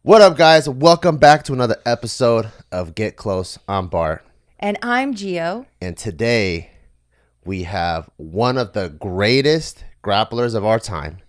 What up, guys? Welcome back to another episode of Get Close. I'm Bart. And I'm Gio. And today we have one of the greatest grapplers of our time.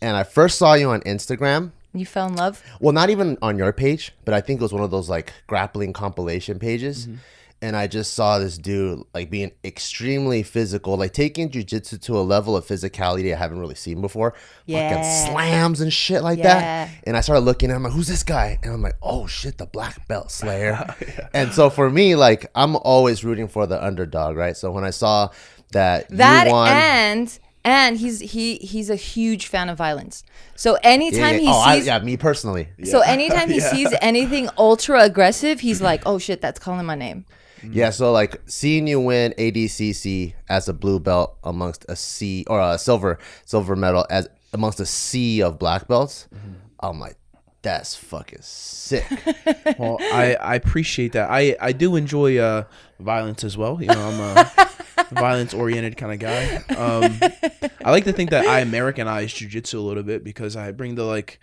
And I first saw you on Instagram. You fell in love? Well, not even on your page, but I think it was one of those like grappling compilation pages. Mm-hmm. And I just saw this dude like being extremely physical, like taking jiu-jitsu to a level of physicality I haven't really seen before. Yeah. Fucking slams and shit like that. And I started looking at him, like, who's this guy? And I'm like, oh shit, the black belt slayer. Yeah. And so for me, like, I'm always rooting for the underdog, right? So when I saw that you won, and he's a huge fan of violence. So anytime he sees... me personally. So anytime he sees anything ultra aggressive, he's like, oh shit, that's calling my name. Yeah, so like seeing you win ADCC as a blue belt amongst a sea, or a silver medal as amongst a sea of black belts, I'm like, that's fucking sick. Well, I appreciate that. I do enjoy violence as well. You know, I'm a violence-oriented kind of guy. I like to think that I Americanize jiu-jitsu a little bit because I bring the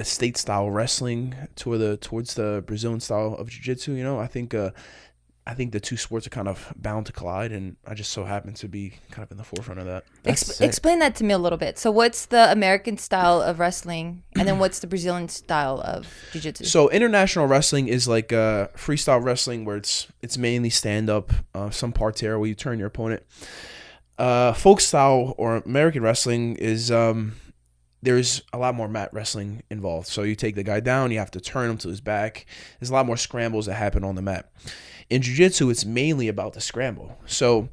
state style wrestling towards the Brazilian style of jiu-jitsu. You know, I think the two sports are kind of bound to collide, and I just so happen to be kind of in the forefront of that. Explain that to me a little bit. So what's the American style of wrestling, and then what's the Brazilian style of jiu-jitsu? So international wrestling is like freestyle wrestling where it's mainly stand-up, some parterre where you turn your opponent. Folk style or American wrestling is... there's a lot more mat wrestling involved. So you take the guy down, you have to turn him to his back. There's a lot more scrambles that happen on the mat. In jiu-jitsu, it's mainly about the scramble. So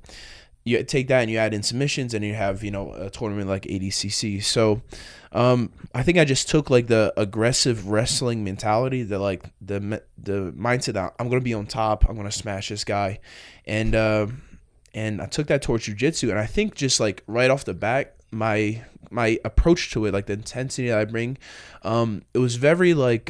you take that and you add in submissions and you have, a tournament like ADCC. So I think I just took like the aggressive wrestling mentality, the mindset that I'm going to be on top, I'm going to smash this guy. And I took that towards jiu-jitsu. And I think just like right off the bat, my approach to it, like the intensity that I bring, it was very like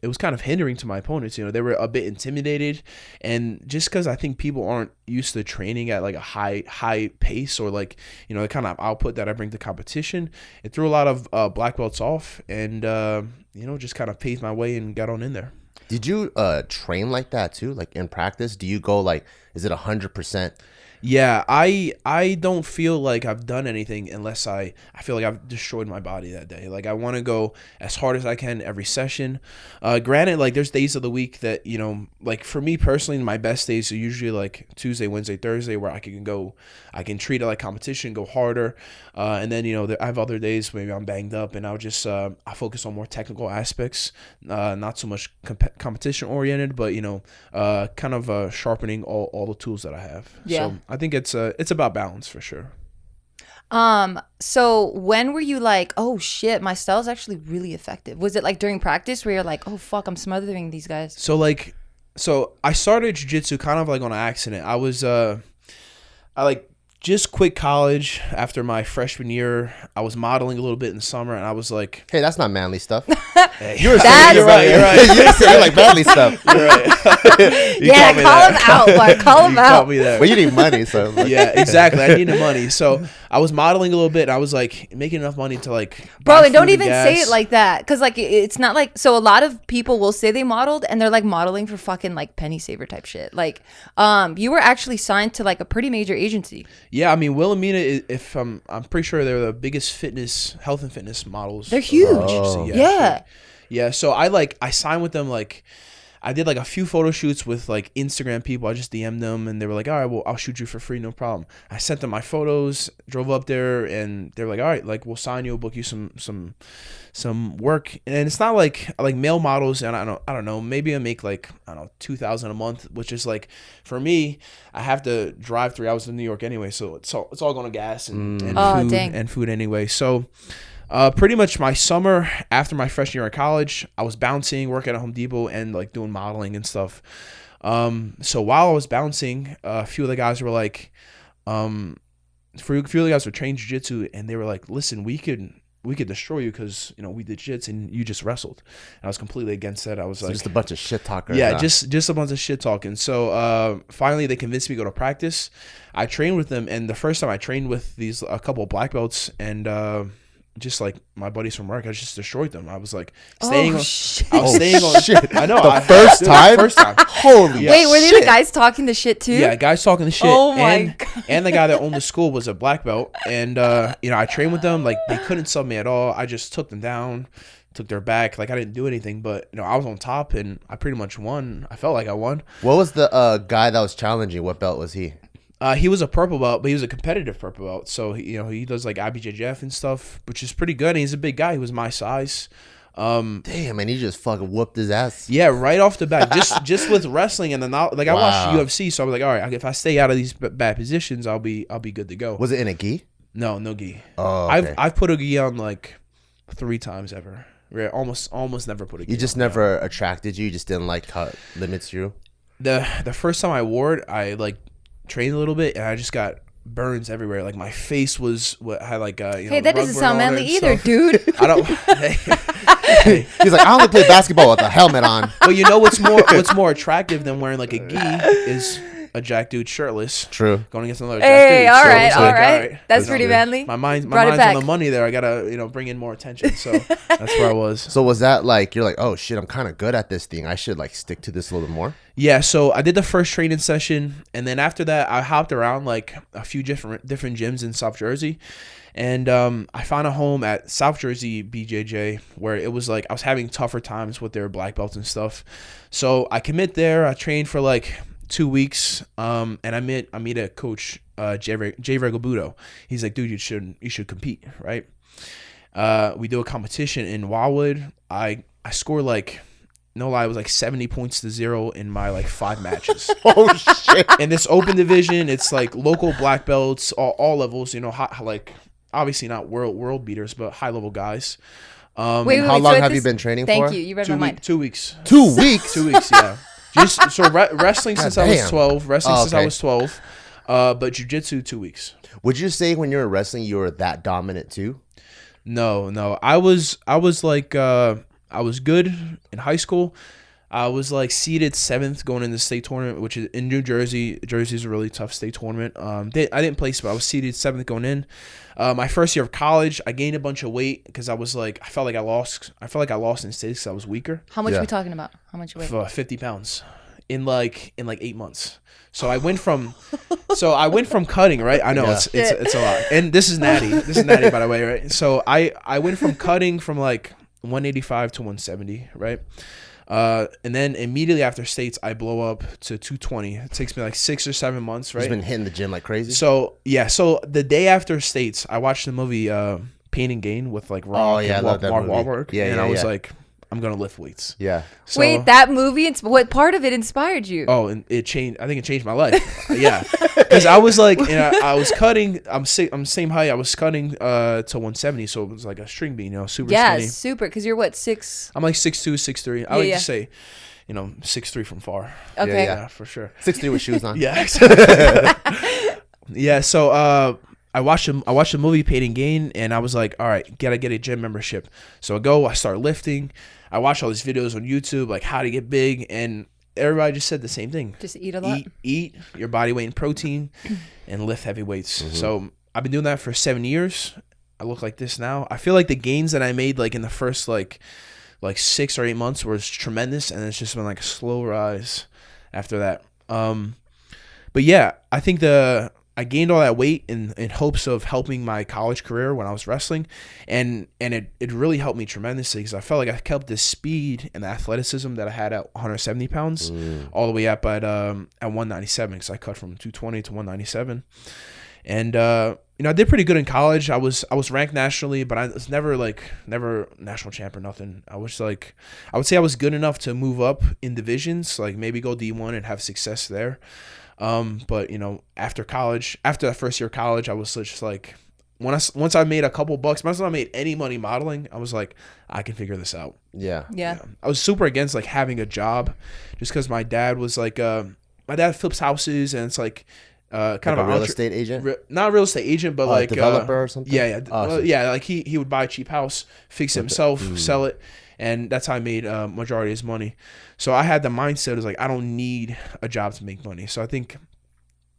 it was kind of hindering to my opponents. They were a bit intimidated, and just because I think people aren't used to training at like a high pace or like the kind of output that I bring to competition, it threw a lot of black belts off, and just kind of paved my way and got on in there. Did you train like that too? Like in practice, do you go like, is it 100%? Yeah, I don't feel like I've done anything unless I feel like I've destroyed my body that day. Like I want to go as hard as I can every session. Granted, like there's days of the week that, like for me personally, my best days are usually like Tuesday, Wednesday, Thursday, where I can treat it like competition, go harder. And then, I have other days maybe I'm banged up and I'll just, I focus on more technical aspects, not so much competition oriented, but, kind of sharpening all the tools that I have. Yeah. So I think it's about balance for sure. So when were you like, oh shit, my style is actually really effective? Was it like during practice where you're like, oh fuck, I'm smothering these guys? So I started jiu-jitsu kind of like on an accident. I just quit college after my freshman year. I was modeling a little bit in the summer, and I was like, hey, that's not manly stuff. You're right. You're You're saying like manly stuff. You're right. Yeah, call him out, Mark. Call him out. Me there. Well, you need money, so like. Yeah, exactly. I needed money, so I was modeling a little bit. And I was like making enough money to like. Bro, and don't even say it like that, because like it's not like, so a lot of people will say they modeled and they're like modeling for fucking like penny saver type shit. Like, you were actually signed to like a pretty major agency. Yeah, I mean, Wilhelmina, if I'm pretty sure they're the biggest health and fitness models. They're huge. Oh. Yeah. So I signed with them. Like I did like a few photo shoots with like Instagram people. I just DM'd them and they were like, all right, well, I'll shoot you for free, no problem. I sent them my photos, drove up there, and they were like, all right, like we'll sign you, we'll book you some work. And it's not like male models, and I don't know, maybe I make like, I don't know, $2,000 a month, which is like, for me, I have to drive 3 hours to New York anyway, so it's all going to gas and food anyway. So pretty much my summer after my freshman year in college, I was bouncing, working at Home Depot, and like doing modeling and stuff. So while I was bouncing, a few of the guys were like, a few of the guys were trained jiu-jitsu, and they were like, listen, we could destroy you because we did jiu-jitsu and you just wrestled. And I was completely against that. I was like, just a bunch of shit talkers. Yeah, just a bunch of shit talking. So finally they convinced me to go to practice. I trained with them, and the first time I trained with a couple of black belts, and just like my buddies from work, I just destroyed them. I was like staying on. Shit. I was staying on. Shit. I know. The first time. First time. Holy. Yeah. Wait, were they shit. the guys talking the shit too? Yeah, guys talking the shit. Oh my God. And the guy that owned the school was a black belt, and you know, I trained with them. Like they couldn't sub me at all. I just took them down, took their back. Like I didn't do anything, but you know, I was on top, and I pretty much won. I felt like I won. What was the guy that was challenging? What belt was he? He was a purple belt, but he was a competitive purple belt. So he, you know, he does like IBJJF and stuff, which is pretty good. And he's a big guy. He was my size. Damn, and he just fucking whooped his ass. Yeah, right off the bat, just with wrestling, and then like I watched Wow. UFC, so I was like, all right, if I stay out of these bad positions, I'll be good to go. Was it in a gi? No gi. Oh, okay. I've put a gi on like 3 times ever. Right, almost never put a gi. You just on. never attracted you. You just didn't like how it limits you. The first time I wore it, I like trained a little bit, and I just got burns everywhere. Like my face was what had like you know, Hey, that doesn't rug sound burn on manly it and either, stuff. dude. I don't. He's like, I only play basketball with a helmet on. But you know what's more attractive than wearing like a gi is a jack dude shirtless. True. Going against another Hey, jack dude. all So right, it's all like, right. That's That's pretty good. manly. My mind's Brought it on back. the money there. I gotta, you know, bring in more attention. So that's where I was. So was that like, you're like, oh shit, I'm kind of good at this thing. I should like stick to this a little bit more. Yeah, so I did the first training session, and then after that, I hopped around like a few different gyms in South Jersey, and I found a home at South Jersey BJJ where it was like I was having tougher times with their black belts and stuff. So I commit there. I trained for like 2 weeks, and I meet a coach, Jay Regalbuto. He's like, dude, you should compete, right? We do a competition in Wildwood. I scored like, no lie, it was like 70 points to 0 in my like 5 matches. Oh shit. In this open division, it's like local black belts, all levels. You know, like obviously not world beaters, but high level guys. Wait, How long have you been training for? Thank you. You read my mind. 2 weeks. 2 weeks. 2 weeks, yeah. Just so wrestling since I was damn. 12. Wrestling since I okay. was 12. But jiu-jitsu 2 weeks. Would you say when you were wrestling, you were that dominant too? No. I was like I was good in high school. I was like seeded 7th going into the state tournament, which is in New Jersey. Jersey's a really tough state tournament. I didn't place, but I was seeded 7th going in. My first year of college, I gained a bunch of weight because I was like, I felt like I lost in states because I was weaker. How much Yeah. are we talking about? How much weight? 50 pounds in like 8 months. So I went from cutting, right? I know Yeah. it's a lot. And this is natty. This is natty, by the way, right? So I went from cutting from like 185 to 170, right? And then immediately after states, I blow up to 220. It takes me like 6 or 7 months, right? You've been hitting the gym like crazy. So yeah, so the day after states, I watched the movie Pain and Gain with like Rock yeah, I and love that Mark movie. Wahlberg, Yeah, and yeah, I was yeah. like, I'm gonna lift weights. Yeah. So, Wait, that movie, what part of it inspired you? Oh, and it changed. I think it changed my life. Yeah, because I was like, I was cutting. I'm same height. I was cutting to 170, so it was like a string bean, super yeah, skinny. super. Because you're what, 6? I'm like 6'2", 6'3". I Yeah, like yeah. to say, 6'3" from far. Okay. Yeah, for sure. 6'3" with shoes on. Yeah. Yeah. So I watched the movie Pain and Gain, and I was like, all right, gotta get a gym membership. So I start lifting. I watch all these videos on YouTube, like how to get big, and everybody just said the same thing. Just eat a lot. Eat your body weight in protein and lift heavy weights. Mm-hmm. So I've been doing that for 7 years. I look like this now. I feel like the gains that I made like in the first like 6 or 8 months was tremendous, and it's just been like a slow rise after that. But yeah, I think I gained all that weight in hopes of helping my college career when I was wrestling, and it really helped me tremendously because I felt like I kept the speed and the athleticism that I had at 170 pounds all the way up at 197 because I cut from 220 to 197, and I did pretty good in college. I was ranked nationally, but I was never national champ or nothing. I was like, I would say I was good enough to move up in divisions, like maybe go D1 and have success there. But after college, after that first year of college, I was just like, once I made a couple bucks, once I made any money modeling, I was like, I can figure this out. Yeah. Yeah. I was super against like having a job, just because my dad was like, my dad flips houses, and it's like, kind of a real estate agent. Not a real estate agent, but like developer or something. Yeah. Awesome. Yeah. Like he would buy a cheap house, fix it himself, sell it. And that's how I made majority of his money. So I had the mindset is like, I don't need a job to make money. So I think,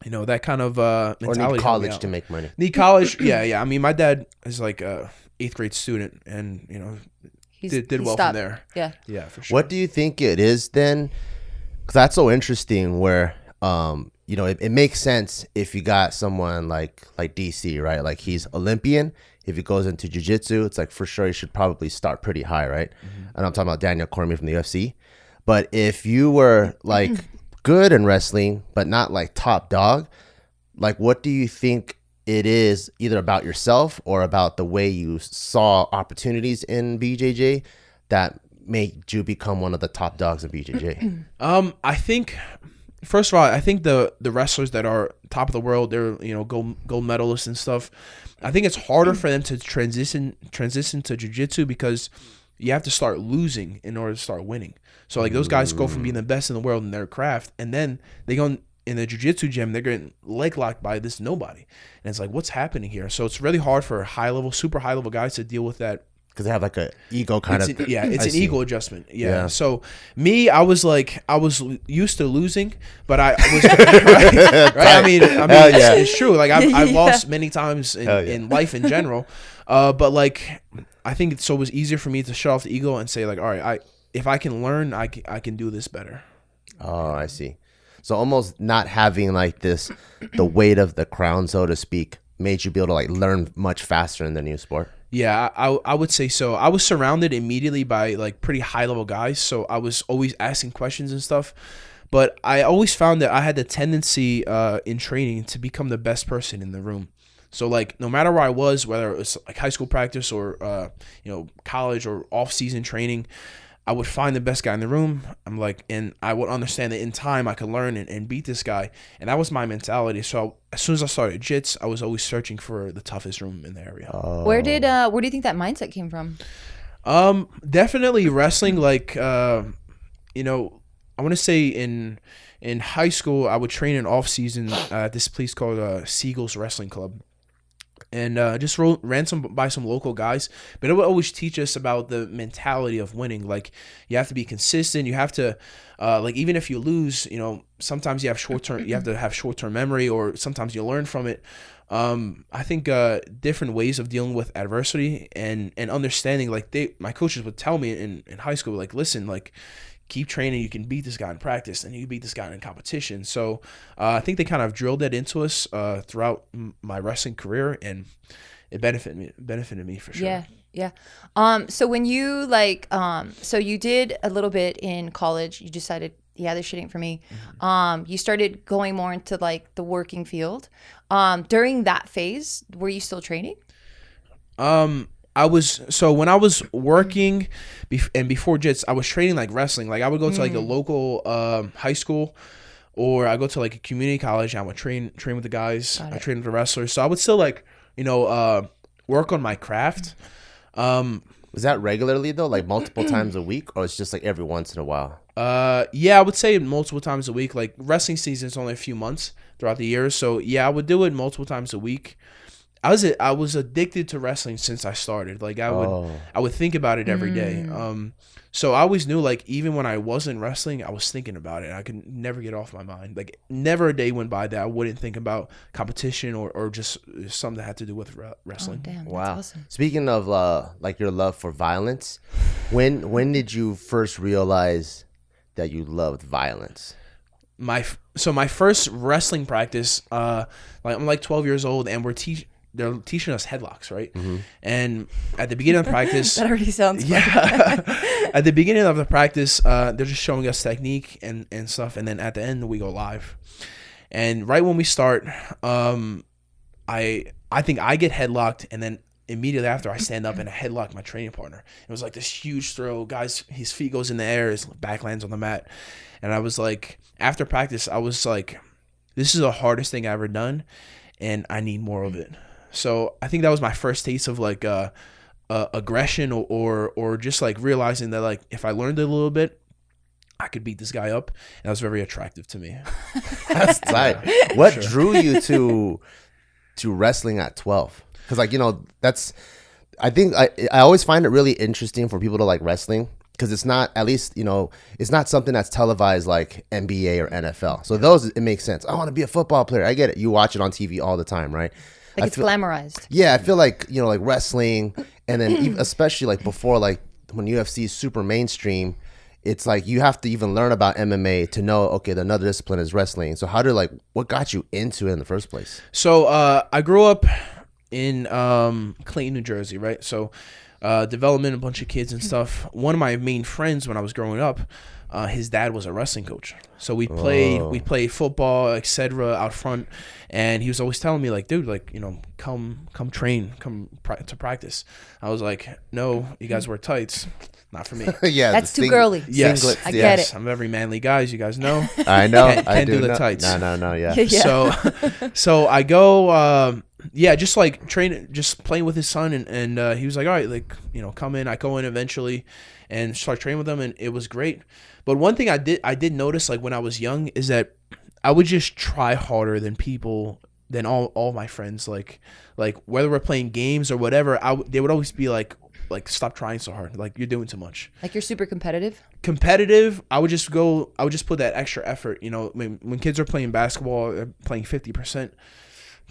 that kind of mentality. Or need college to make money. Need college. Yeah. I mean, my dad is like, 8th grade student, and He did well stopped. from there. Yeah, for sure. What do you think it is then? Because that's so interesting. Where it makes sense if you got someone like DC, right? Like he's Olympian. If he goes into jiu-jitsu, it's like for sure he should probably start pretty high, right? And I'm talking about Daniel Cormier from the UFC. But if you were like good in wrestling, but not like top dog, like what do you think it is either about yourself or about the way you saw opportunities in BJJ that made you become one of the top dogs in BJJ? I think, first of all, I think the wrestlers that are top of the world, they're gold medalists and stuff. I think it's harder for them to transition to jiu-jitsu because you have to start losing in order to start winning. So like those guys go from being the best in the world in their craft, and then they go in the jiu-jitsu gym, they're getting leg locked by this nobody, and it's like, what's happening here? So it's really hard for super high level guys to deal with that. Because they have like a ego kind of. It's an ego adjustment. Yeah. So me, I was used to losing, but I was right. I mean, it's true. Like I've lost many times in life in general, but like I think it was easier for me to shut off the ego and say like, all right, if I can learn, I can do this better. Oh, I see. So almost not having like the weight of the crown, so to speak, made you be able to like learn much faster in the new sport. Yeah, I would say so. I was surrounded immediately by like pretty high level guys, so I was always asking questions and stuff. But I always found that I had the tendency in training to become the best person in the room. So like no matter where I was, whether it was like high school practice or college or off season training, I would find the best guy in the room. And I would understand that in time I could learn and beat this guy. And that was my mentality. So as soon as I started jits, I was always searching for the toughest room in the area. Where do you think that mindset came from? Definitely wrestling. Like, I want to say in high school, I would train in off season at this place called Seagulls Wrestling Club. And just ran by some local guys, but it would always teach us about the mentality of winning. Like you have to be consistent. You have to, like even if you lose, sometimes you have you have to have short-term memory, or sometimes you learn from it. I think different ways of dealing with adversity and understanding. Like my coaches would tell me in high school, like listen, like keep training. You can beat this guy in practice, and you can beat this guy in competition. So I think they kind of drilled that into us throughout my wrestling career, and it benefited me for sure. Yeah. So when you so you did a little bit in college, you decided, this shit ain't for me. You started going more into like the working field. During that phase, were you still training? When I was working and before jits, I was training like wrestling. Like I would go to like a local high school, or I go to like a community college and I would train with the guys. I trained with the wrestlers. So I would still like, work on my craft. Was that regularly though? Like multiple times a week, or it's just like every once in a while? Yeah, I would say multiple times a week. Like wrestling season is only a few months throughout the year. So yeah, I would do it multiple times a week. I was addicted to wrestling since I started. Like I would think about it every day. So I always knew, like, even when I wasn't wrestling, I was thinking about it. I could never get off my mind. Like never a day went by that I wouldn't think about competition or just something that had to do with wrestling. Oh, damn, that's wow. awesome. Speaking of like your love for violence, when did you first realize that you loved violence? My first wrestling practice, I'm like 12 years old, and they're teaching us headlocks, right? And at the beginning of the practice, that already sounds fun. At the beginning of the practice, they're just showing us technique and stuff, and then at the end we go live. And right when we start, I think I get headlocked, and then immediately after I stand up and I headlock my training partner. It was like this huge throw. Guys, his feet goes in the air, his back lands on the mat, and I was like, after practice, I was like, this is the hardest thing I've ever done, and I need more of it. So I think that was my first taste of like aggression or just like realizing that like if I learned it a little bit, I could beat this guy up. And that was very attractive to me. That's tight. What drew you to wrestling at 12? Because like, I think I always find it really interesting for people to like wrestling, because it's not, at least, it's not something that's televised like NBA or NFL. So those, it makes sense. I want to be a football player. I get it. You watch it on TV all the time, right? Like it's glamorized. Yeah, I feel like, like wrestling And then especially like before, like when UFC is super mainstream, it's like you have to even learn about MMA to know, okay, another discipline is wrestling. So what got you into it in the first place? So I grew up in Clayton, New Jersey, right? So development, a bunch of kids and stuff. One of my main friends when I was growing up, his dad was a wrestling coach. So we played football, etc. out front, and he was always telling me like, dude, like, you know, come train, to practice. I was like, no, you guys wear tights. Not for me. Yeah, that's too girly. Yes, singlets. I get it. I'm very manly guy, as you guys know. I know. Can't do the tights. No, yeah. So I go, just like just playing with his son, and he was like, all right, like, you know, come in. I go in eventually, and start training with him, and it was great. But one thing I did notice, like when I was young, is that I would just try harder than all my friends. Like whether we're playing games or whatever, they would always be like, stop trying so hard. Like, you're doing too much. Like, you're super competitive? Competitive. I would just put that extra effort. You know, when kids are playing basketball, they're playing 50%,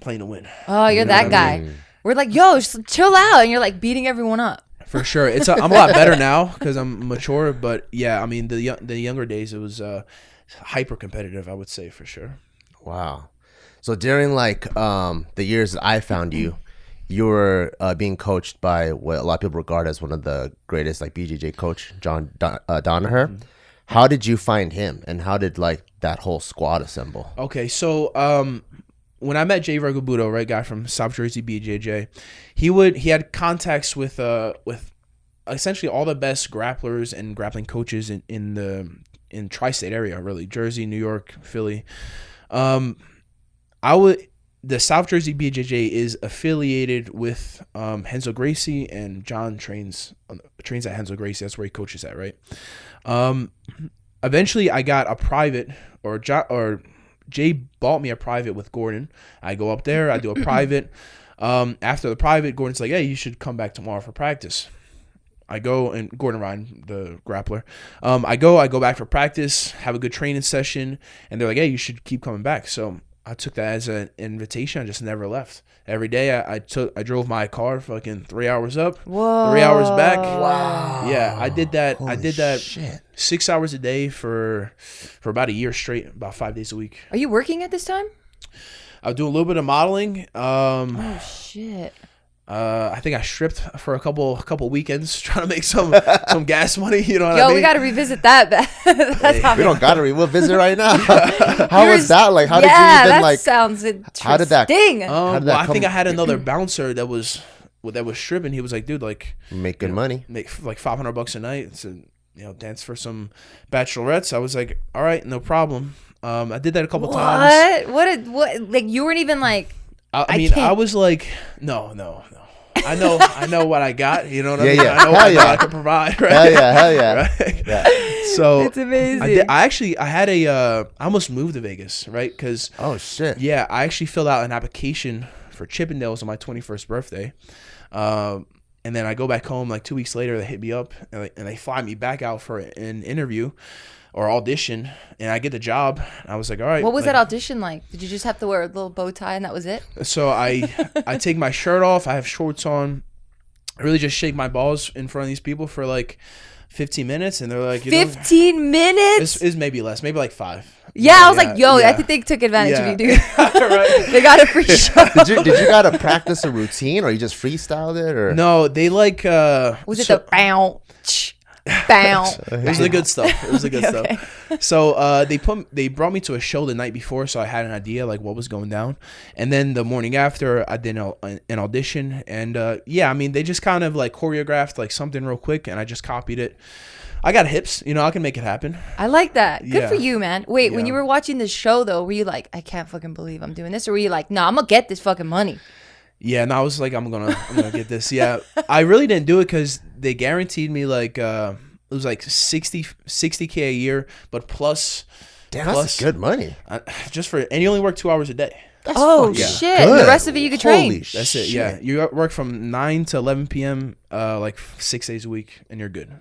playing to win. Oh, you're that guy. We're like, yo, just chill out. And you're like beating everyone up. For sure. I'm a lot better now because I'm mature. But yeah, I mean, the younger days, it was hyper competitive, I would say, for sure. Wow. So during like the years that I found you, you were being coached by what a lot of people regard as one of the greatest, like BJJ coach, John Danaher. Mm-hmm. How did you find him, and how did like that whole squad assemble? Okay, so when I met Jay Vergabudo, right, guy from South Jersey BJJ, he had contacts with essentially all the best grapplers and grappling coaches in tri-state area, really, Jersey, New York, Philly. The South Jersey BJJ is affiliated with Renzo Gracie, and John trains at Renzo Gracie. That's where he coaches at, right? Eventually, I got a private, or Jay bought me a private with Gordon. I go up there, I do a private. After the private, Gordon's like, hey, you should come back tomorrow for practice. I go, and Gordon Ryan, the grappler. I go back for practice, have a good training session, and they're like, hey, you should keep coming back. So I took that as an invitation. I just never left. Every day I drove my car fucking 3 hours up, Whoa. 3 hours back. Wow. Yeah, I did that. Holy shit. 6 hours a day for about a year straight, about 5 days a week. Are you working at this time? I'll do a little bit of modeling. Oh shit. I think I stripped for a couple weekends trying to make some gas money. You know what I mean? We got to revisit that. We don't got to. We'll visit right now. How was that? Like, how did you even like? Sounds interesting. How did that? I think I had another bouncer that was stripping. He was like, dude, like, make good money, make like $500 a night to dance for some bachelorettes. I was like, all right, no problem. I did that a couple times. What? Like, you weren't even like. I mean, I was like, no. I know what I got. You know what I mean? Yeah. I know what I can provide. Right? Hell yeah. Right? Yeah. So it's amazing. I almost moved to Vegas, right? Because oh shit. Yeah, I actually filled out an application for Chippendales on my 21st birthday, and then I go back home like 2 weeks later. They hit me up and they fly me back out for an interview or audition, and I get the job. I was like, all right. What was that audition like? Did you just have to wear a little bow tie and that was it? So I take my shirt off. I have shorts on. I really just shake my balls in front of these people for like 15 minutes, and they're like, 15 minutes? Is maybe less, maybe like 5. Yeah, I was like, yo, I think they took advantage of you, dude. Right. They got a free show. Did you gotta practice a routine, or you just freestyled it, or no? They like was it the bounce? It was the good stuff. So they brought me to a show the night before, so I had an idea like what was going down, and then the morning after I did an audition, and I mean they just kind of like choreographed like something real quick, and I just copied it. I got hips, I can make it happen. I like that. Good Yeah. for you, man. Wait, when you were watching this show though, were you like, I can't fucking believe I'm doing this, or were you like, no, I'm gonna get this fucking money? Yeah, and I was like, I'm gonna get this. Yeah, I really didn't do it because they guaranteed me like it was like 60K a year, but plus. Damn, that's good money. And you only work 2 hours a day. That's shit! good. The rest of it you could train. That's it. Yeah, you work from 9 to 11 p.m. Like 6 days a week, and you're good.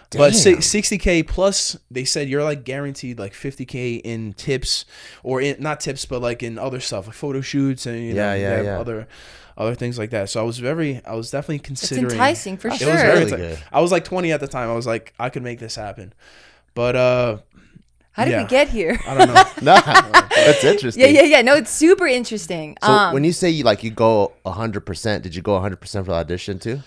Damn. But 60K plus, they said you're like guaranteed like 50K in tips, or not tips, but like in other stuff like photo shoots and other other things like that. So I was definitely considering. It's enticing for sure. It was very really good. I was like 20 at the time. I was like, I could make this happen. But how did we get here? I don't know. Nah, that's interesting. Yeah. No, it's super interesting. So when you say you go 100%, did you go 100% for the audition too?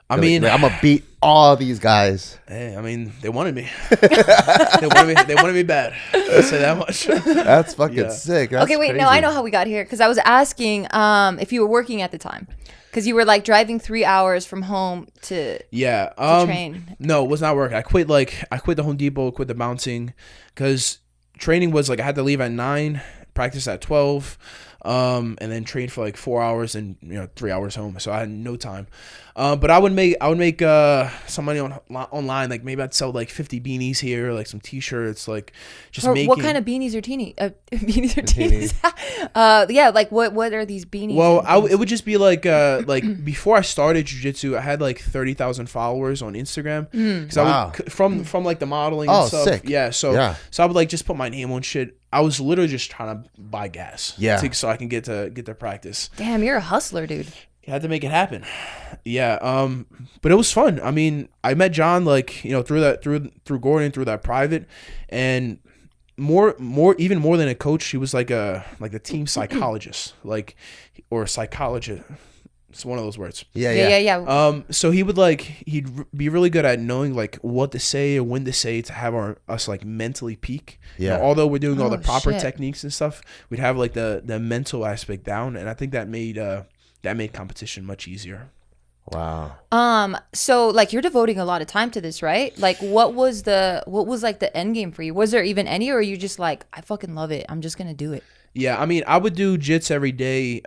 I mean, I'm gonna beat all these guys. Hey, I mean, they wanted me. They wanted me bad. I'll say that much. That's fucking sick. That's okay, wait, crazy. no, I know how we got here because I was asking if you were working at the time because you were like driving 3 hours from home to train. No, it was not working. I quit the Home Depot, quit the bouncing because training was like I had to leave at 9, practice at 12. And then train for like 4 hours and 3 hours home, so I had no time. But I would make some money online. Like maybe I'd sell like 50 beanies here, like some T-shirts, like just making. What kind of beanies are beanies or teenies? Yeah, like what are these beanies? Well, it would just be like before I started jiu-jitsu, I had like 30,000 followers on Instagram. Because I would from like the modeling and stuff. Sick. Yeah, so I would like just put my name on shit. I was literally just trying to buy gas. Yeah. So I can get to practice. Damn, you're a hustler, dude. You had to make it happen. Yeah. But it was fun. I mean, I met John through Gordon, through that private, and even more than a coach, he was like a team psychologist, or a psychologist. It's one of those words. Yeah. So he'd be really good at knowing like what to say or when to say to have us like mentally peak. Yeah. Although we're doing all the proper techniques and stuff, we'd have like the mental aspect down, and I think that made competition much easier. Wow. So like you're devoting a lot of time to this, right? Like what was like the end game for you? Was there even any, or are you just like, I fucking love it, I'm just gonna do it? Yeah, I mean, I would do jits every day,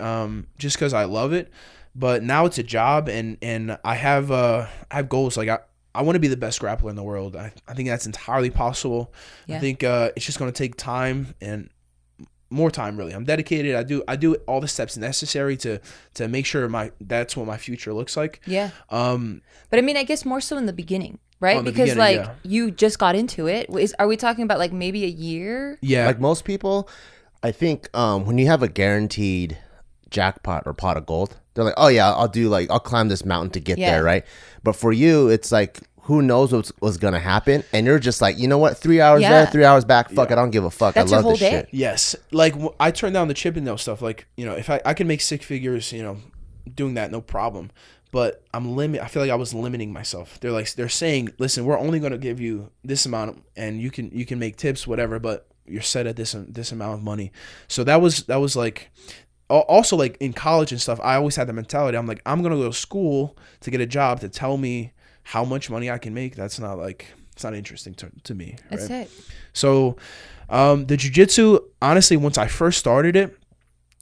just because I love it. But now it's a job, and I have goals. Like I want to be the best grappler in the world. I think that's entirely possible. Yeah. I think it's just going to take time and more time. Really, I'm dedicated. I do all the steps necessary to make sure that's what my future looks like. Yeah. But I mean, I guess more so in the beginning, right? Because you just got into it. Are we talking about like maybe a year? Yeah. Like most people, I think when you have a guaranteed jackpot or pot of gold, they're like, oh yeah, I'll climb this mountain to get there, right? But for you, it's like, who knows what's gonna happen, and you're just like, you know what, 3 hours there, 3 hours back, fuck it, I don't give a fuck. That's I love your whole this day. shit. Yes, like I turned down the Chippendale stuff. Like if I can make 6 figures, doing that, no problem. But I feel like I was limiting myself. They're saying, listen, we're only gonna give you this amount, and you can make tips, whatever, but you're set at this amount of money. So that was like. Also, like in college and stuff, I always had the mentality, I'm like, I'm going to go to school to get a job to tell me how much money I can make. That's not it's not interesting to me. Right? That's it. So the jiu-jitsu, honestly, once I first started it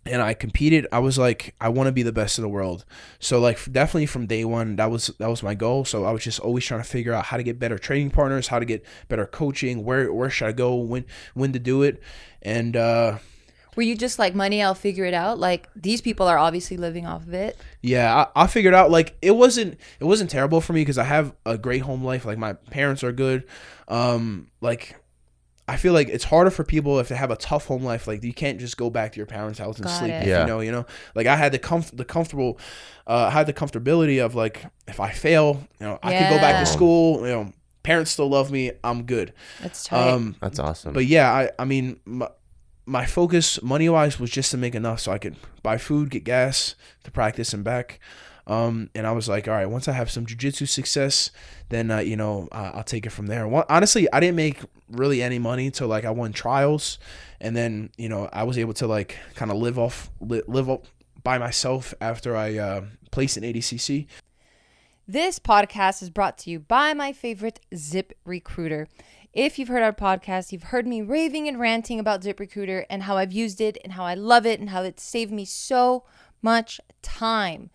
and I competed, I was like, I want to be the best in the world. So like definitely from day one, that was my goal. So I was just always trying to figure out how to get better training partners, how to get better coaching, where should I go, when to do it. And were you just like, money, I'll figure it out? Like, these people are obviously living off of it. Yeah, I figured out, like, it wasn't terrible for me because I have a great home life. Like, my parents are good. Like, I feel like it's harder for people if they have a tough home life. Like, you can't just go back to your parents' house and sleep. If you know. Like, I had the comfortable, I had the comfortability of, like, if I fail, I could go back to school. Parents still love me. I'm good. That's tight. That's awesome. But yeah, I mean. My focus money-wise was just to make enough so I could buy food, get gas to practice and back. And I was like, all right, once I have some jiu-jitsu success, then, I'll take it from there. Honestly, I didn't make really any money until like I won trials. And then, I was able to like kind of live up by myself after I placed in ADCC. This podcast is brought to you by my favorite ZipRecruiter. If you've heard our podcast, you've heard me raving and ranting about ZipRecruiter and how I've used it and how I love it and how it's saved me so much time.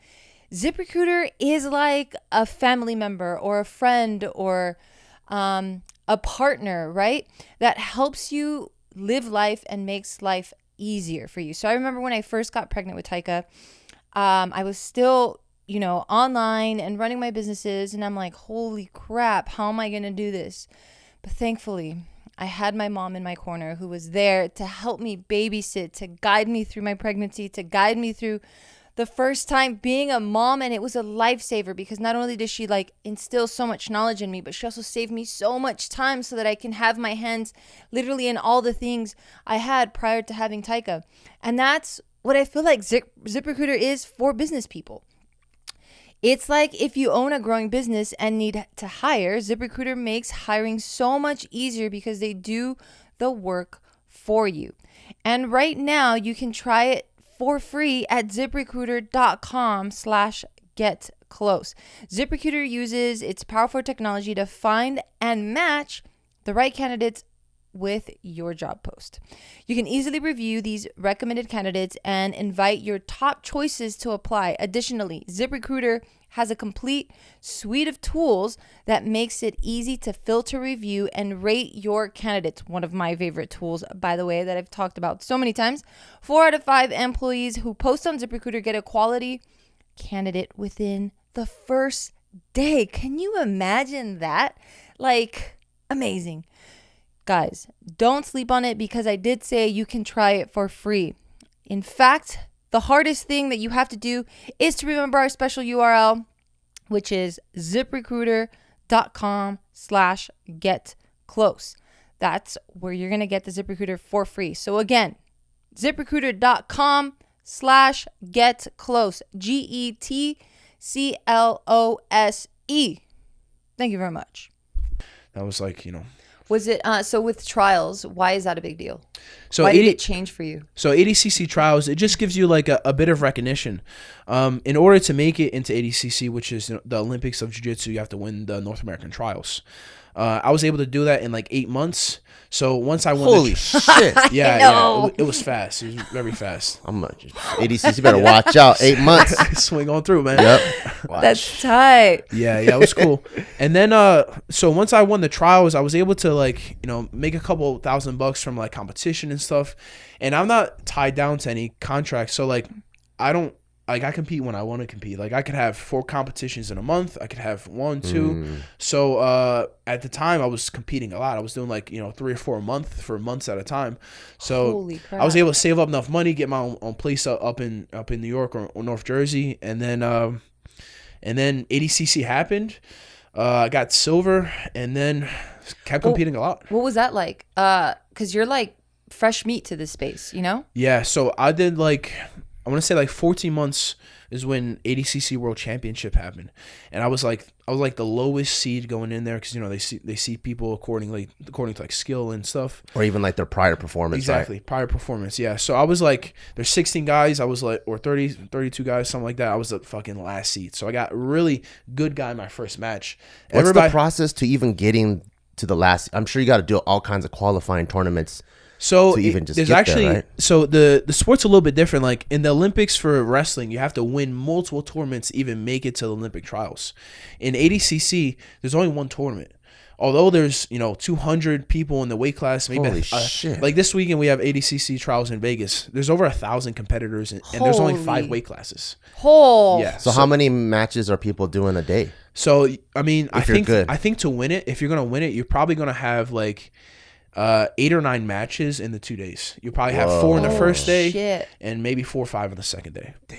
ZipRecruiter is like a family member or a friend or a partner, right? That helps you live life and makes life easier for you. So I remember when I first got pregnant with Taika, I was still, online and running my businesses, and I'm like, holy crap, how am I going to do this? But thankfully, I had my mom in my corner who was there to help me babysit, to guide me through my pregnancy, to guide me through the first time being a mom, and it was a lifesaver because not only does she like instill so much knowledge in me, but she also saved me so much time so that I can have my hands literally in all the things I had prior to having Taika. And that's what I feel like ZipRecruiter is for business people. It's like if you own a growing business and need to hire, ZipRecruiter makes hiring so much easier because they do the work for you. And right now you can try it for free at ZipRecruiter.com/getclose. ZipRecruiter uses its powerful technology to find and match the right candidates with your job post. You can easily review these recommended candidates and invite your top choices to apply. Additionally, ZipRecruiter has a complete suite of tools that makes it easy to filter, review, and rate your candidates. One of my favorite tools, by the way, that I've talked about so many times. 4 out of 5 employees who post on ZipRecruiter get a quality candidate within the first day. Can you imagine that? Like, amazing. Guys, don't sleep on it because I did say you can try it for free. In fact, the hardest thing that you have to do is to remember our special URL, which is ZipRecruiter.com/getclose. That's where you're going to get the ZipRecruiter for free. So again, ZipRecruiter.com/getclose. GETCLOSE. Thank you very much. That was like, Was it so with trials? Why is that a big deal? So why did it change for you? So ADCC trials, it just gives you like a bit of recognition. In order to make it into ADCC, which is the Olympics of Jiu-Jitsu, you have to win the North American trials. I was able to do that in like 8 months. So once I won, holy shit! Yeah, it was fast. It was very fast. I'm not just ADCC. Better watch out. 8 months. Swing on through, man. Yep. That's tight. Yeah, it was cool. And then, so once I won the trials, I was able to like, make a couple $1,000 from like competition and stuff. And I'm not tied down to any contract. So like, I compete when I want to compete. Like I could have 4 competitions in a month. I could have 1, 2. So at the time I was competing a lot. I was doing like 3 or 4 a month for months at a time. So holy crap. I was able to save up enough money, get my own place up in New York or North Jersey, and then ADCC happened. I got silver, and then kept competing a lot. What was that like? Because you're like fresh meat to this space, Yeah. So I did like, I want to say like 14 months is when ADCC World Championship happened, and I was like the lowest seed going in there because they see people according to like skill and stuff, or even like their prior performance. Exactly, right? Prior performance. Yeah. So I was like, there's 16 guys. I was like, or 32 guys, something like that. I was the fucking last seed. So I got really good guy in my first match. What's the process to even getting to the last? I'm sure you got to do all kinds of qualifying tournaments. So there's actually there, right? So the sport's a little bit different. Like in the Olympics for wrestling, you have to win multiple tournaments to even make it to the Olympic trials. In ADCC, there's only one tournament. Although there's 200 people in the weight class, maybe holy shit. Like this weekend we have ADCC trials in Vegas. There's over 1,000 competitors, and there's only 5 weight classes. Yeah. So how many matches are people doing a day? So I mean, I think to win it, if you're gonna win it, you're probably gonna have like 8 or 9 matches in the 2 days. You probably have 4 in the first day, and maybe 4 or 5 on the second day. Damn.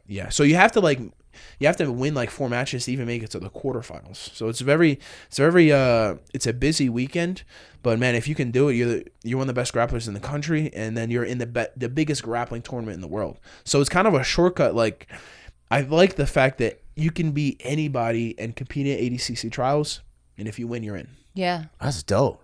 Yeah. So you have to win like 4 matches to even make it to the quarterfinals. So it's a busy weekend. But man, if you can do it, you're one of the best grapplers in the country, and then you're in the biggest grappling tournament in the world. So it's kind of a shortcut. Like I like the fact that you can beat anybody and compete at ADCC trials, and if you win, you're in. Yeah. That's dope.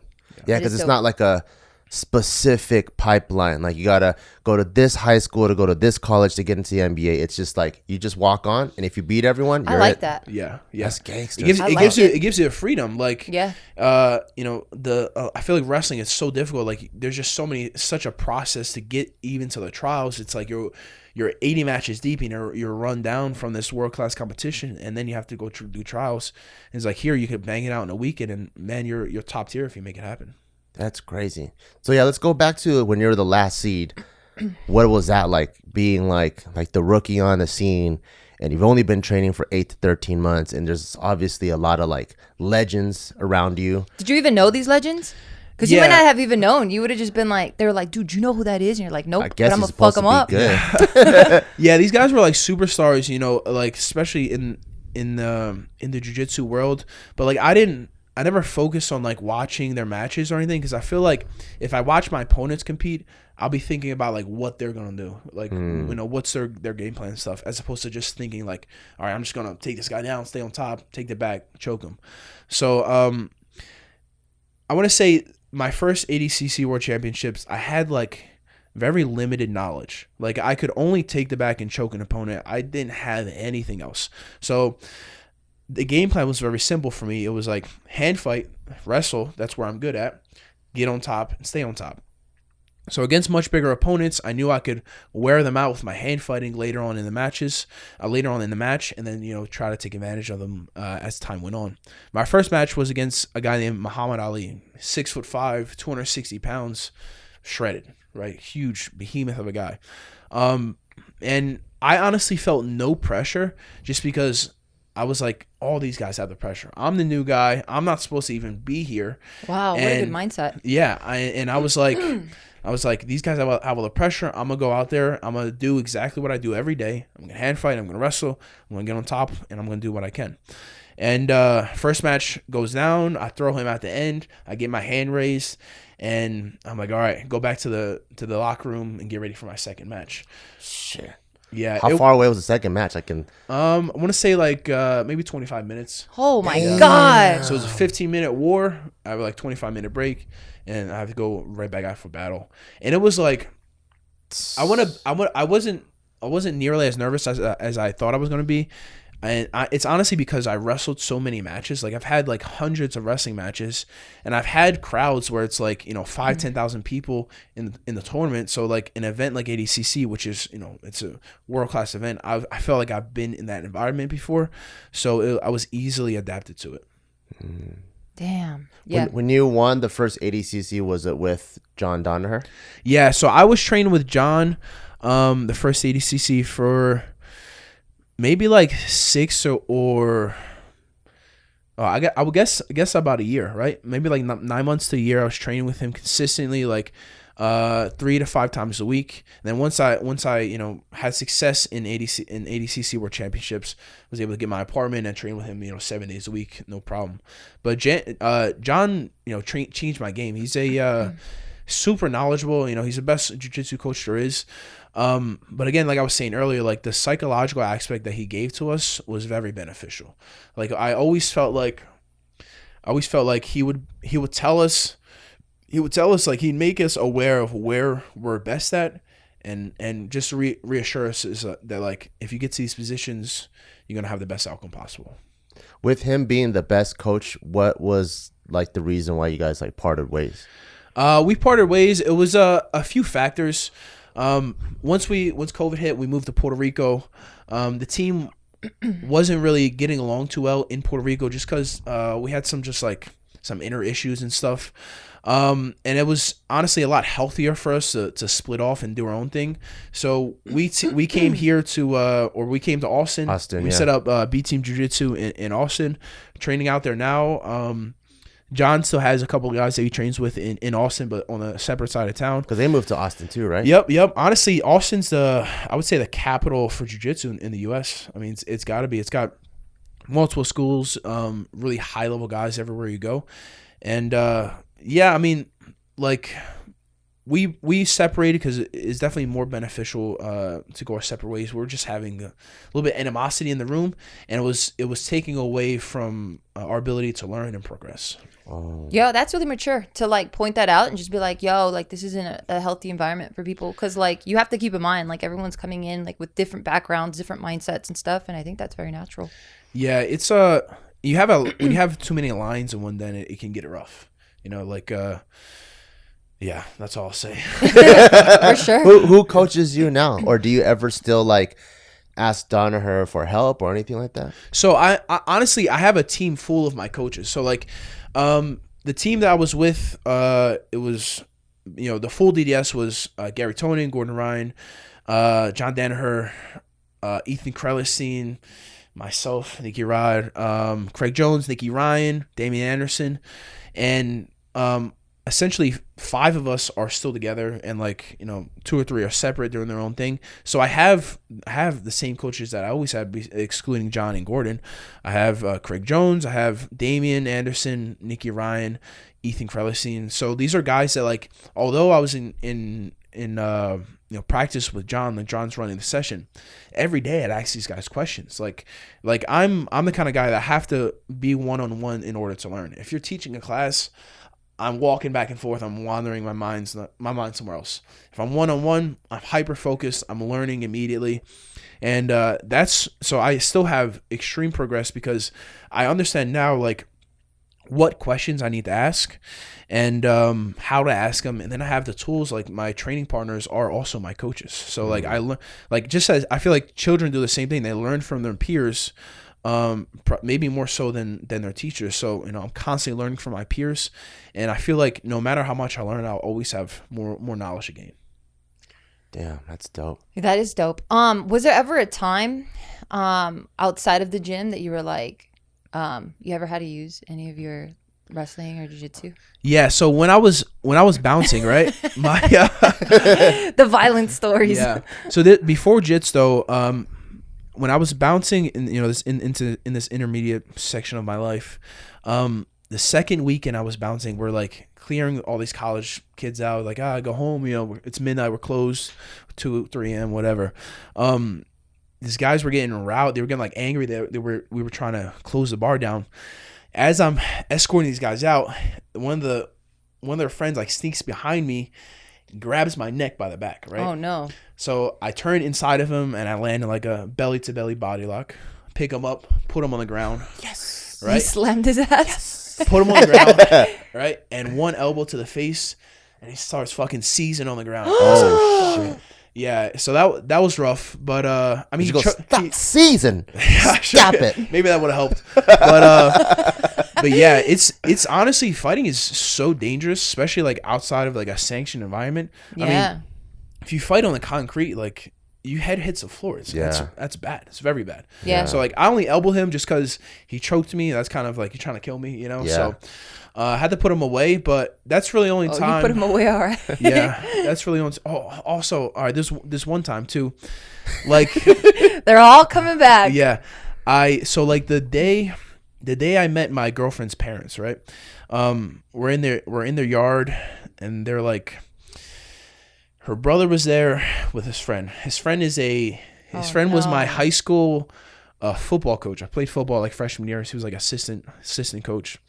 Yeah, because it's not like a specific pipeline. Like you gotta go to this high school to go to this college to get into the NBA. It's just like you just walk on, and if you beat everyone, you're I like that. Yeah. That's gangster. It gives you a freedom. Like yeah. I feel like wrestling is so difficult. Like there's just such a process to get even to the trials. It's like you're 80 matches deep, and you're run down from this world-class competition, and then you have to go do trials. And it's like here you could bang it out in a weekend, and man, you're top tier if you make it happen. That's crazy. So yeah, let's go back to when you were the last seed. What was that like, being like the rookie on the scene, and you've only been training for 8 to 13 months, and there's obviously a lot of like legends around you. Did you even know these legends? Because you might not have even known. You would have just been like, they were like, dude, you know who that is? And you're like, nope. I guess but I'm he's gonna fuck supposed him to up. be good. Yeah, these guys were like superstars, you know, like especially in the jiu-jitsu world. But like I never focused on like watching their matches or anything, because I feel like if I watch my opponents compete, I'll be thinking about like what they're gonna do, like you know, what's their game plan and stuff, as opposed to just thinking like, all right, I'm just gonna take this guy down, stay on top, take the back, choke him. So I want to say my first ADCC World Championships, I had like very limited knowledge. Like I could only take the back and choke an opponent. I didn't have anything else. So the game plan was very simple for me. It was like hand fight, wrestle, that's where I'm good at, get on top, and stay on top. So against much bigger opponents, I knew I could wear them out with my hand fighting later on in the matches, and then, you know, try to take advantage of them as time went on. My first match was against a guy named Muhammad Ali, 6'5", 260 pounds, shredded, right? Huge behemoth of a guy. And I honestly felt no pressure, just because I was like, all these guys have the pressure. I'm the new guy. I'm not supposed to even be here. Wow, what a good mindset. Yeah, I was like, these guys have all the pressure. I'm going to go out there. I'm going to do exactly what I do every day. I'm going to hand fight. I'm going to wrestle. I'm going to get on top, and I'm going to do what I can. And first match goes down. I throw him at the end. I get my hand raised, and I'm like, all right, go back to the locker room and get ready for my second match. Shit. Yeah. How far away was the second match? I want to say like maybe 25 minutes. Oh my God. So it was a 15-minute war. I have like 25-minute break, and I have to go right back out for battle. And it was like, I wasn't nearly as nervous as I thought I was going to be. And it's honestly because I wrestled so many matches. Like I've had like hundreds of wrestling matches, and I've had crowds where it's like, you know, 10,000 people in the tournament. So like an event like ADCC, which is, you know, it's a world-class event. I felt like I've been in that environment before, so I was easily adapted to it. Damn. Yeah. When you won the first ADCC, was it with John Donaher? Yeah. So I was training with John, the first ADCC for maybe like 6 or I would guess about a year, right? Maybe like 9 months to a year. I was training with him consistently, like 3 to 5 times a week. And then once I you know, had success in ADCC World Championships, I was able to get my apartment and train with him, you know, 7 days a week, no problem. But John, you know, changed my game. He's a super knowledgeable. You know, he's the best jiu-jitsu coach there is. But again, like I was saying earlier, like the psychological aspect that he gave to us was very beneficial. Like I always felt like he would tell us, like he'd make us aware of where we're best at, and just reassure us is that like if you get to these positions, you're gonna have the best outcome possible. With him being the best coach, what was like the reason why you guys like parted ways? We parted ways. It was a few factors. Once COVID hit, we moved to Puerto Rico. The team wasn't really getting along too well in Puerto Rico, just because we had some inner issues and stuff. And it was honestly a lot healthier for us to split off and do our own thing. So we came here we came to Austin. We set up B Team Jiu-Jitsu in Austin, training out there now. John still has a couple of guys that he trains with in Austin, but on a separate side of town. Because they moved to Austin too, right? Yep. Honestly, Austin's I would say the capital for jiu-jitsu in the U.S. I mean, it's got to be. It's got multiple schools, really high-level guys everywhere you go. And, yeah, I mean, like, we separated because it's definitely more beneficial to go our separate ways. We were just having a little bit of animosity in the room, and it was taking away from our ability to learn and progress. Oh. Yo, that's really mature to like point that out and just be like, yo, like this isn't a healthy environment for people, because like you have to keep in mind like everyone's coming in like with different backgrounds, different mindsets and stuff, and I think that's very natural. Yeah, it's when you have too many lines in one, then it can get rough. You know, like yeah, that's all I'll say. For sure. Who coaches you now, or do you ever still like ask Donaher for help or anything like that? So I honestly I have a team full of my coaches. So like the team that I was with, it was, you know, the full DDS was Gary Tonin, Gordon Ryan, John Danaher, Ethan Krelestein, myself, Nicky Rod, Craig Jones, Nicky Ryan, Damian Anderson, and essentially 5 of us are still together, and like, you know, 2 or 3 are separate doing their own thing. So I have the same coaches that I always had, excluding John and Gordon. I have Craig Jones, I have Damian Anderson, Nicky Ryan, Ethan Krelestein. So these are guys that, like, although I was in you know, practice with John, like John's running the session, every day I'd ask these guys questions. Like I'm the kind of guy that I have to be one-on-one in order to learn. If you're teaching a class, I'm walking back and forth. I'm wandering my mind somewhere else. If I'm one-on-one, I'm hyper-focused. I'm learning immediately. And so I still have extreme progress because I understand now, like, what questions I need to ask and how to ask them. And then I have the tools. Like, my training partners are also my coaches. So like I learn, like, just as I feel like children do the same thing. They learn from their peers, maybe more so than their teachers. So, you know, I'm constantly learning from my peers, and I feel like no matter how much I learn, I'll always have more knowledge to gain. Damn, that's dope. That is dope. Was there ever a time outside of the gym that you were like, you ever had to use any of your wrestling or jiu-jitsu? Yeah, so when I was bouncing, right, my the violent stories. Yeah. So before jits though, when I was bouncing in, you know, in this intermediate section of my life, the second weekend I was bouncing, we're like clearing all these college kids out, like, go home, you know, it's midnight, we're closed, 2, 3 a.m., whatever. These guys were getting riled. They were getting like angry. We were trying to close the bar down. As I'm escorting these guys out, one of their friends like sneaks behind me, grabs my neck by the back, right? Oh no. So I turn inside of him and I land in like a belly to belly body lock, pick him up, put him on the ground. Yes. Right? You slammed his ass. Yes. Put him on the ground, right? And one elbow to the face, and he starts fucking seizing on the ground. Oh shit. Yeah, so that was rough, but I mean, stop season. Stop it. Maybe that would have helped, but yeah, it's honestly, fighting is so dangerous, especially like outside of like a sanctioned environment. Yeah. I mean, if you fight on the concrete, like, your head hits the floor. That's bad. It's very bad. Yeah. So like, I only elbowed him just because he choked me. That's kind of like, you're trying to kill me, you know. Yeah. So I had to put him away, but that's really the only time. You put him away, all right. Yeah, that's really only. Oh, also, all right. This one time too, like they're all coming back. Yeah, so like the day I met my girlfriend's parents, right? We're in their yard, and they're like, her brother was there with his friend. His friend was my high school football coach. I played football like freshman year. So he was like assistant coach.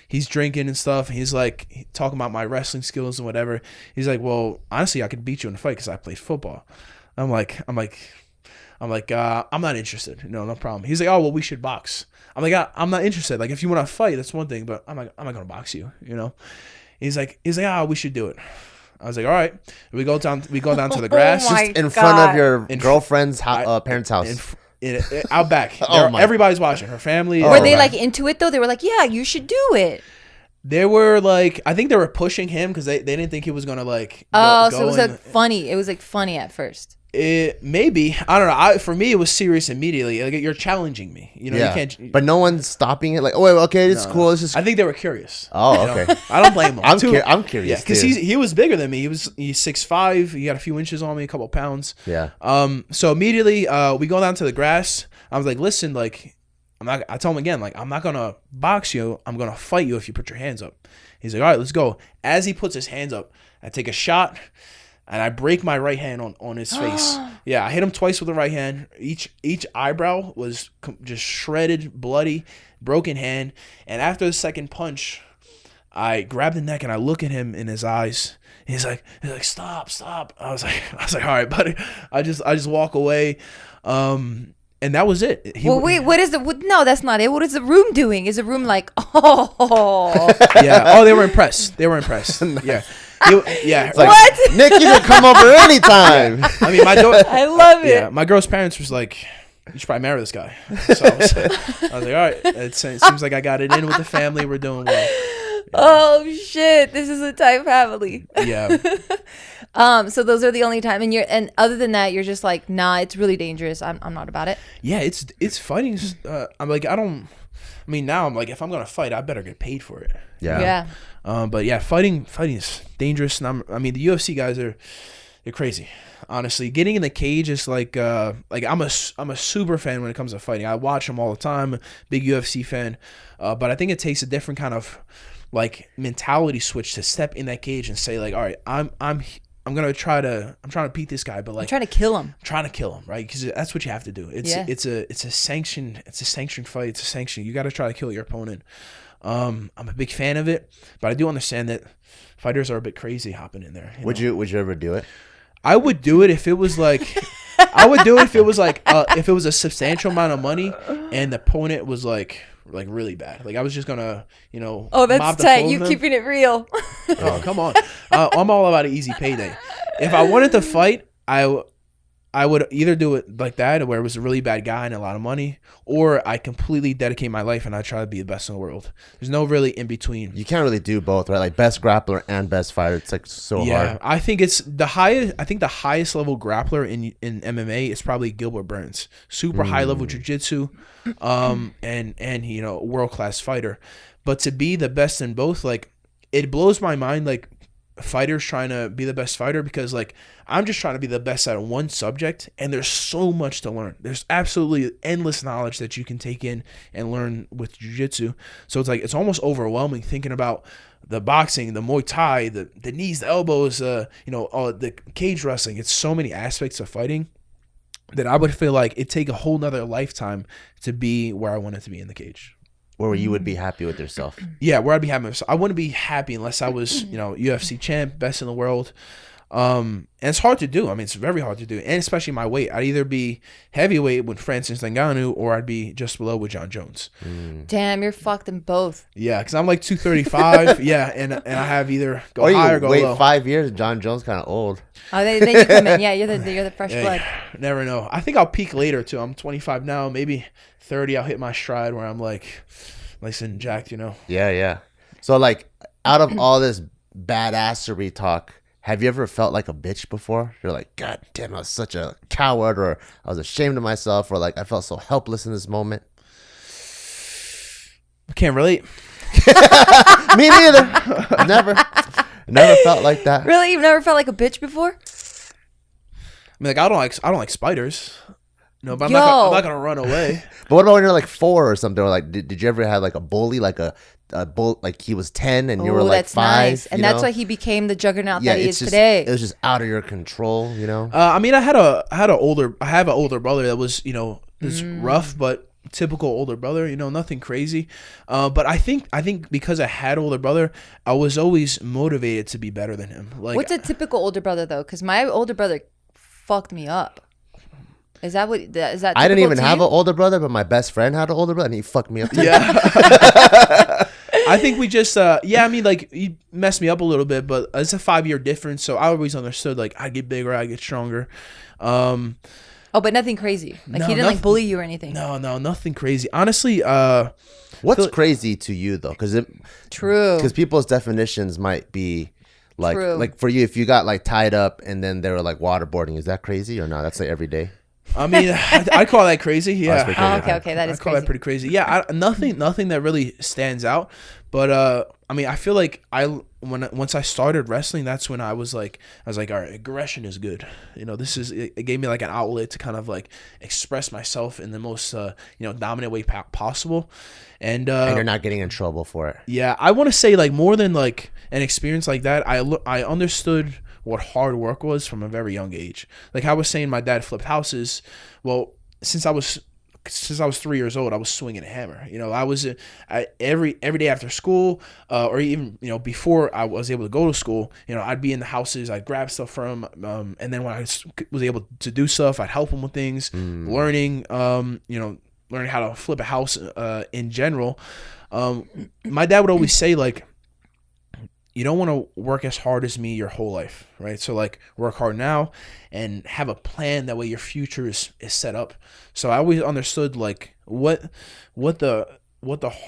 He's drinking and stuff. He's like talking about my wrestling skills and whatever. He's like, well, honestly, I could beat you in a fight because I played football. I'm like, I'm not interested. No problem. He's like, oh, well, we should box. I'm like, I'm not interested. Like, if you want to fight, that's one thing, but I'm not gonna box you. You know. He's like, we should do it. I was like, all right. We go down to the grass, just in front of your girlfriend's parents' house. Out back. Everybody's watching. Her family. Were they like into it though? They were like, yeah, you should do it. They were like, I think they were pushing him because they didn't think he was gonna like. So it was funny. It was like funny at first. Maybe, I don't know. For me, it was serious immediately. Like, you're challenging me. You know, you can't. But no one's stopping it. Like, oh, wait, okay, it's cool. It's just. I think they were curious. Oh, okay. I don't blame them. I'm curious. Yeah, because he was bigger than me. He's 6'5". He got a few inches on me, a couple pounds. Yeah. So immediately, we go down to the grass. I was like, listen, like, I told him again, like, I'm not gonna box you. I'm gonna fight you if you put your hands up. He's like, all right, let's go. As he puts his hands up, I take a shot. And I break my right hand on his face. Yeah, I hit him twice with the right hand. Each eyebrow was just shredded, bloody, broken hand. And after the second punch, I grab the neck and I look at him in his eyes. He's like, stop. I was like, all right, buddy. I just walk away. And that was it. Wait, what is no, that's not it. What is the room doing? Is the room like, oh? Yeah. Oh, they were impressed. Yeah. Yeah. Like, what? Nick, you can come over anytime. I mean, I love it. Yeah, my girl's parents was like, you should probably marry this guy. So I was like, all right. It seems like I got it in with the family. We're doing well. Yeah. Oh shit! This is a tight family. Yeah. So those are the only time, and other than that, you're just like, nah, it's really dangerous. I'm not about it. Yeah, it's fighting. I'm like, I mean, now I'm like, if I'm gonna fight, I better get paid for it. Yeah. But yeah, fighting is dangerous. And I mean, the UFC guys they're crazy. Honestly, getting in the cage is like I'm a super fan when it comes to fighting. I watch them all the time. Big UFC fan. But I think it takes a different kind of like mentality switch to step in that cage and say like, all right, I'm trying to beat this guy, but like I'm trying to kill him. Trying to kill him, right? Because that's what you have to do. It's a sanctioned fight. It's a sanction. You got to try to kill your opponent. I'm a big fan of it, but I do understand that fighters are a bit crazy hopping in there. Would you ever do it? I would do it if it was like I would do it if it was like if it was a substantial amount of money and the opponent was like really bad. Like I was just gonna, Oh, that's tight. You keeping it real. Oh, come on. I'm all about an easy payday. If I wanted to fight, I would either do it like that, where it was a really bad guy and a lot of money, or I completely dedicate my life and I try to be the best in the world. There's no really in between. You can't really do both, right? Like best grappler and best fighter. It's like so hard. Yeah, I think it's the highest. I think the highest level grappler in MMA is probably Gilbert Burns. Super high level jiu-jitsu, and world class fighter. But to be the best in both, like it blows my mind. Like fighters trying to be the best fighter, because like I'm just trying to be the best at one subject, and there's so much to learn. There's absolutely endless knowledge that you can take in and learn with jiu-jitsu. So it's like it's almost overwhelming thinking about the boxing, the Muay Thai, the knees, the elbows, the cage wrestling. It's so many aspects of fighting that I would feel like it'd take a whole nother lifetime to be where I wanted to be in the cage. Where you would be happy with yourself. Yeah, where I'd be happy. I wouldn't be happy unless I was, UFC champ, best in the world. And it's hard to do. I mean, it's very hard to do. And especially my weight. I'd either be heavyweight with Francis Ngannou, or I'd be just below with John Jones. Damn, you're fucked in both. Yeah, because I'm like 235. Yeah, and I have either go high or go low. Wait 5 years, John Jones kind of old. Oh, then you come in. Yeah, you're the fresh blood. Never know. I think I'll peak later too. I'm 25 now. Maybe 30. I'll hit my stride where I'm like nice and jacked. Yeah. So like, out of all this badassery talk, have you ever felt like a bitch before? You're like, God damn, I was such a coward, or I was ashamed of myself, or like I felt so helpless in this moment. I can't relate. Me neither. Never felt like that. Really? You've never felt like a bitch before? I mean, like I don't like spiders. No, but I'm not gonna run away. But what about when you're like 4 or something? Or like, did you ever have like a bully, like a bull, like he was 10 and you were like 5? Nice. And that's why he became the juggernaut that he is today. It was just out of your control, I mean, I have an older brother that was, was rough, but typical older brother, nothing crazy. But I think because I had older brother, I was always motivated to be better than him. Like, what's a typical older brother though? Because my older brother fucked me up. Is that I didn't even have an older brother, but my best friend had an older brother, and he fucked me up too. Yeah. I think we just I mean, like, he messed me up a little bit, but it's a 5-year difference, so I always understood like I'd get bigger, I'd get stronger. But nothing crazy. Like he didn't like bully you or anything. No, nothing crazy. Honestly, what's crazy to you though? Because people's definitions might be like for you, if you got like tied up and then they were like waterboarding, is that crazy or not? That's like every day. I mean, I call that crazy. Yeah. Okay. That is crazy. I call that pretty crazy. Yeah. Nothing that really stands out. But I mean, I feel like once I started wrestling, that's when I was like, all right, aggression is good. It gave me like an outlet to kind of like express myself in the most dominant way possible. And you're not getting in trouble for it. Yeah, I want to say like more than like an experience like that, I understood what hard work was from a very young age. Like I was saying, my dad flipped houses. Well, since I was 3 years old, I was swinging a hammer. I was every day after school, or even before I was able to go to school. I'd be in the houses, I'd grab stuff from, and then when I was able to do stuff, I'd help them with things, learning how to flip a house in general. My dad would always say like, you don't want to work as hard as me your whole life, right? So like work hard now and have a plan. That way your future is set up. So I always understood like what the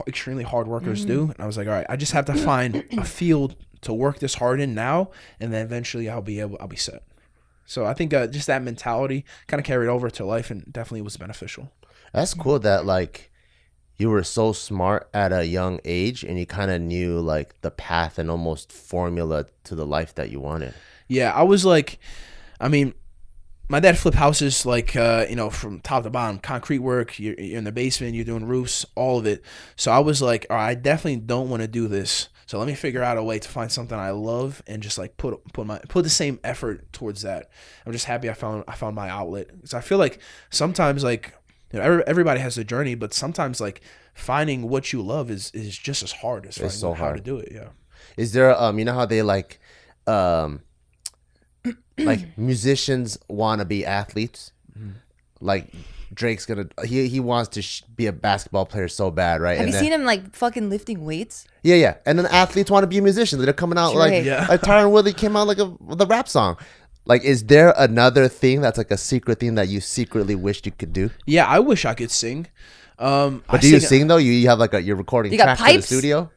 extremely hard workers do. And I was like, all right, I just have to find a field to work this hard in now, and then eventually I'll be set. So I think just that mentality kind of carried over to life and definitely was beneficial. That's cool that like you were so smart at a young age, and you kind of knew like the path and almost formula to the life that you wanted. Yeah, I was like, I mean, my dad flipped houses like, from top to bottom, concrete work. You're in the basement, you're doing roofs, all of it. So I was like, all right, I definitely don't want to do this. So let me figure out a way to find something I love and just like put the same effort towards that. I'm just happy I found my outlet, because I feel like sometimes like, everybody has a journey, but sometimes like finding what you love is just as hard as finding how to do it. Yeah. Is there you know how they like musicians want to be athletes? Mm-hmm. Like Drake's gonna he wants to be a basketball player so bad, right? Have you seen him like fucking lifting weights? Yeah. And then athletes want to be musicians. They're coming out like Tyron Woodley came out like with a rap song. Like, is there another thing that's like a secret thing that you secretly wished you could do? Yeah, I wish I could sing. But do you sing though? You have like you're recording tracks in the studio?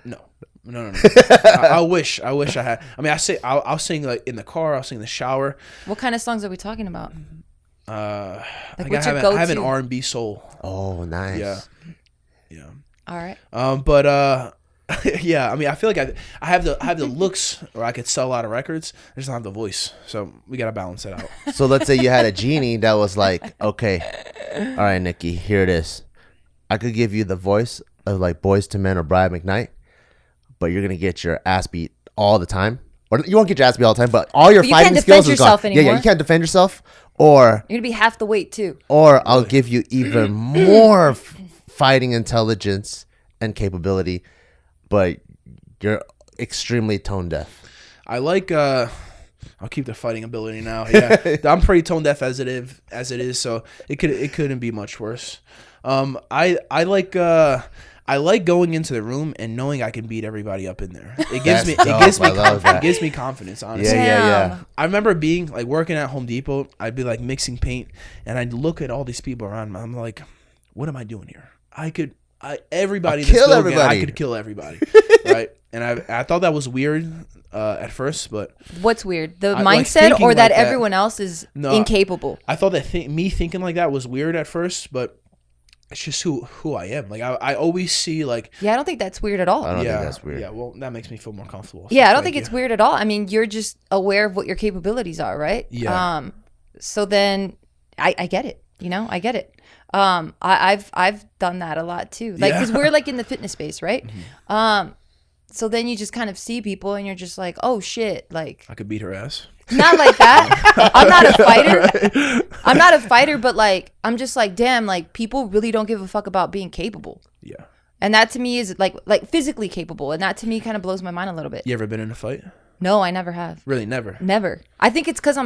No. I wish I had. I mean, I'll sing like in the car. I'll sing in the shower. What kind of songs are we talking about? What's your go-to? I have an R&B soul. Oh, nice. Yeah. All right. But yeah. I mean, I feel like I have the looks, or I could sell a lot of records. I just don't have the voice, so we gotta balance it out. So let's say you had a genie that was like, okay, all right, Nicky, here it is. I could give you the voice of like Boyz II Men or Brian McKnight, but you're gonna get your ass beat all the time. Or you won't get your ass beat all the time, but all your fighting skills is gone. Yeah, you can't defend yourself. Or you're gonna be half the weight too. Or I'll give you even more fighting intelligence and capability, but you're extremely tone deaf. I like I'll keep the fighting ability now. Yeah. I'm pretty tone deaf as it is, so it couldn't be much worse. I like going into the room and knowing I can beat everybody up in there. It gives me confidence, honestly. Yeah. I remember being like working at Home Depot. I'd be like mixing paint, and I'd look at all these people around me. I'm like, what am I doing here? I could kill everybody, right? And I thought that was weird at first, but what's weird? The mindset, or that everyone else is incapable? I thought that me thinking like that was weird at first, but it's just who I am. Like I always see like. Yeah, I don't think that's weird at all. I don't think that's weird. Yeah, well, that makes me feel more comfortable. Yeah, I don't think it's weird at all. I mean, you're just aware of what your capabilities are, right? Yeah. So then I get it. I get it. I've done that a lot too. Like, because we're like in the fitness space, right? Mm-hmm. So then you just kind of see people and you're just like, oh shit, like I could beat her ass. Not like that. I'm not a fighter. I'm not a fighter, but like I'm just like, damn, like people really don't give a fuck about being capable. Yeah. And that to me is like physically capable, and that to me kind of blows my mind a little bit. You ever been in a fight? No, I never have. Really, never? Never. I think it's because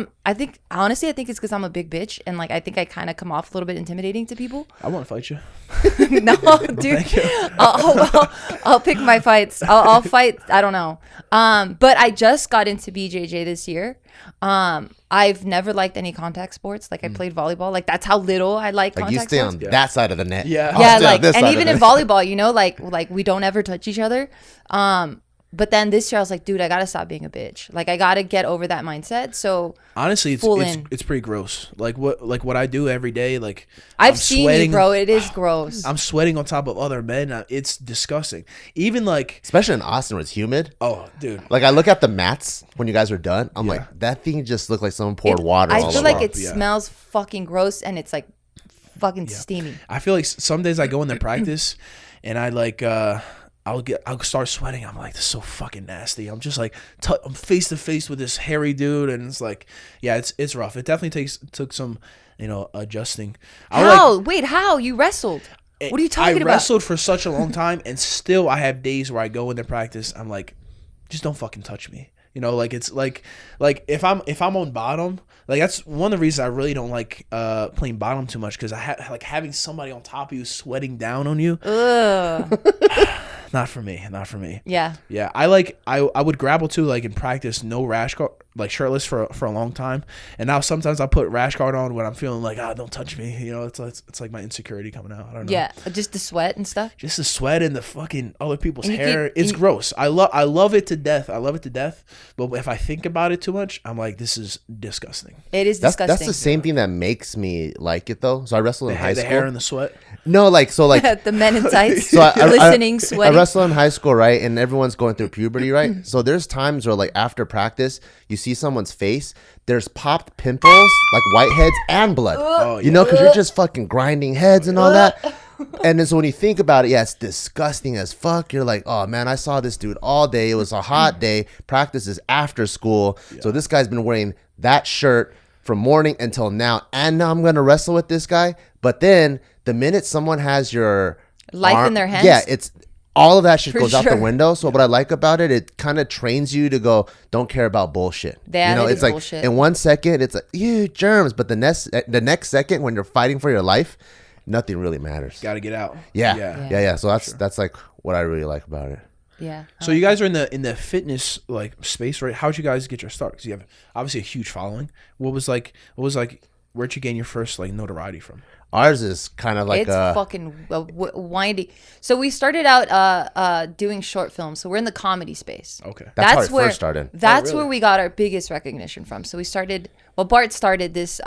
honestly, I think it's because I'm a big bitch, and like I think I kind of come off a little bit intimidating to people. I want to fight you. No, dude. I'll pick my fights. I'll fight. I don't know. But I just got into BJJ this year. I've never liked any contact sports. Like I played volleyball. Like that's how little I like contact sports. You stay on that side of the net. Yeah. Yeah, like, and even in volleyball, like we don't ever touch each other. But then this year I was like, dude, I gotta stop being a bitch. Like I gotta get over that mindset. So honestly, it's pretty gross. Like what I do every day. Like I've seen you, bro. It is gross. I'm sweating on top of other men. It's disgusting. Even like, especially in Austin where it's humid. Oh, dude. Like I look at the mats when you guys are done. I'm like, that thing just looked like someone poured water. I feel like it smells fucking gross, and it's like fucking steamy. I feel like some days I go in there practice, and I like. I'll start sweating. I'm like, this is so fucking nasty. I'm just like, I'm face to face with this hairy dude, and it's like, yeah, it's rough. It definitely took some, adjusting. How you wrestled? What are you talking about? I wrestled for such a long time, and still I have days where I go into practice. I'm like, just don't fucking touch me. Like it's like if I'm on bottom, like that's one of the reasons I really don't like playing bottom too much, because I like having somebody on top of you sweating down on you. Ugh. Not for me. Not for me. Yeah. Yeah. I would grapple too, like in practice, no rash guard, like shirtless for a long time. And now sometimes I put rash guard on when I'm feeling like, don't touch me. You know, it's like my insecurity coming out. I don't know. Yeah. Just the sweat and stuff. Just the sweat and the fucking other people's hair. It's gross. I love it to death. I love it to death. But if I think about it too much, I'm like, this is disgusting. It is disgusting. That's the same thing that makes me like it though. So I wrestled in high school. The hair and the sweat. No, like the men in tights, so listening, sweating. I wrestled in high school, right? And everyone's going through puberty, right? So there's times where like after practice, you see someone's face, there's popped pimples, like whiteheads and blood. Oh, yeah. You know, because you're just fucking grinding heads and all that. And then so when you think about it, yeah, it's disgusting as fuck. You're like, oh man, I saw this dude all day. It was a hot day. Practice is after school. Yeah. So this guy's been wearing that shirt from morning until now. And now I'm going to wrestle with this guy. But then the minute someone has your life in their hands. Yeah, it's all of that shit goes out the sure. window. So what I like about it, it kind of trains you to go, don't care about bullshit. That it's like bullshit. In 1 second, it's like, germs. But the next second, when you're fighting for your life, nothing really matters. Got to get out. Yeah. So that's like what I really like about it. Yeah. So you guys are in the fitness like space, right? How'd you guys get your start? Because you have obviously a huge following. Where'd you gain your first like notoriety from? Ours is kind of like it's fucking windy. So we started out doing short films. So we're in the comedy space. Okay, that's how it first started. That's where we got our biggest recognition from. So we started. Well, Bart started this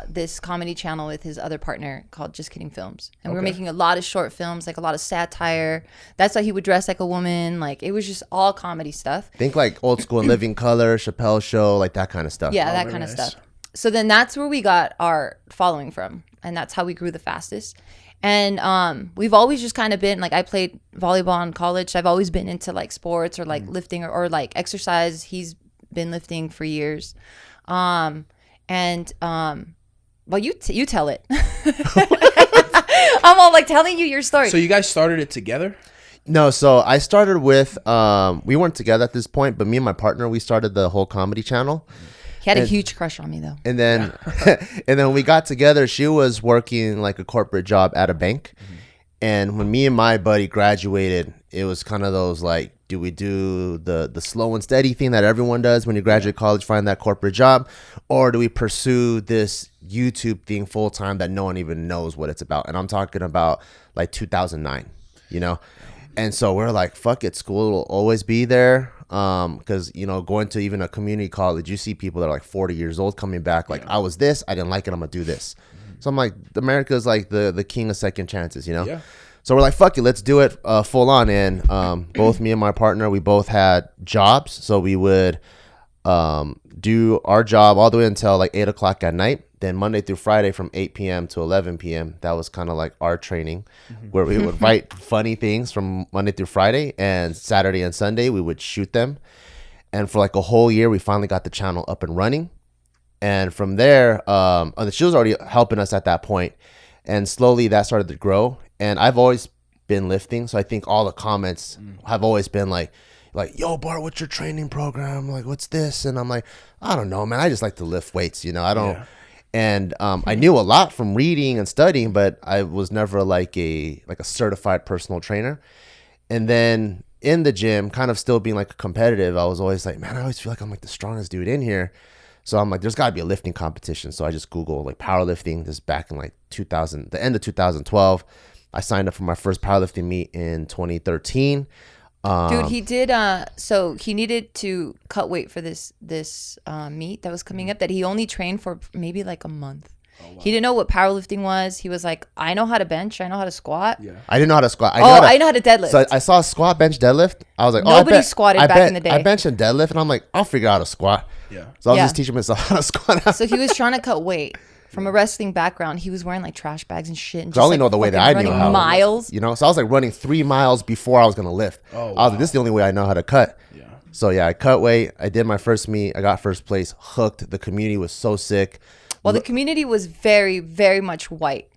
this comedy channel with his other partner called Just Kidding Films, and we were making a lot of short films, like a lot of satire. That's why he would dress like a woman. Like it was just all comedy stuff. Think like old school In Living Color, Chappelle Show, like that kind of stuff. Yeah, that kind of stuff. So then that's where we got our following from, and that's how we grew the fastest. And we've always just kind of been like, I played volleyball in college. I've always been into like sports or like lifting or like exercise. He's been lifting for years. Well, you tell it. I'm all like telling you your story. So you guys started it together? No, so I started with we weren't together at this point, but me and my partner, we started the whole comedy channel. He had a huge crush on me though. And then and then when we got together, she was working like a corporate job at a bank. And when me and my buddy graduated, it was kind of those like, do we do the slow and steady thing that everyone does when you graduate college, find that corporate job? Or do we pursue this YouTube thing full time that no one even knows what it's about? And I'm talking about like 2009, you know? And so we're like, fuck it, school will always be there. Because, you know, going to even a community college, you see people that are like 40 years old coming back like, I was this, I didn't like it, I'm gonna do this. So I'm like, America's like the king of second chances, you know? Yeah. So we're like, fuck it, let's do it full on. And both me and my partner, we both had jobs. So we would do our job all the way until like 8 o'clock at night. Then Monday through Friday from 8 p.m. to 11 p.m. That was kind of like our training where we would write funny things from Monday through Friday, and Saturday and Sunday we would shoot them. And for like a whole year, we finally got the channel up and running. And from there, she was already helping us at that point, and slowly that started to grow. And I've always been lifting, so I think all the comments have always been like, yo, Bart, what's your training program? Like, what's this? And I'm like, I don't know, man. I just like to lift weights, you know. I don't. Yeah. And I knew a lot from reading and studying, but I was never like a certified personal trainer. And then in the gym, kind of still being like competitive, I was always like, man, I always feel like I'm like the strongest dude in here. So I'm like, there's got to be a lifting competition. So I just Googled like powerlifting. This back in like the end of 2012. I signed up for my first powerlifting meet in 2013. Dude, he did. So he needed to cut weight for this meet that was coming up that he only trained for maybe like a month. Oh, wow. He didn't know what powerlifting was. He was like, I know how to bench. I know how to squat. Yeah. I didn't know how to squat. I know how to deadlift. So I saw squat, bench, deadlift. I was like, nobody squatted back in the day. I bench and deadlift, and I'm like, I'll figure out how to squat. Yeah. So I was just teaching myself how to squat. So he was trying to cut weight. From a wrestling background, he was wearing like trash bags and shit. And just, I only know the way that I knew how. Miles. You know, so I was like running 3 miles before I was going to lift. Oh, wow. I was like, this is the only way I know how to cut. Yeah. So yeah, I cut weight. I did my first meet. I got first place. Hooked. The community was so sick. Well, the community was very, very much white.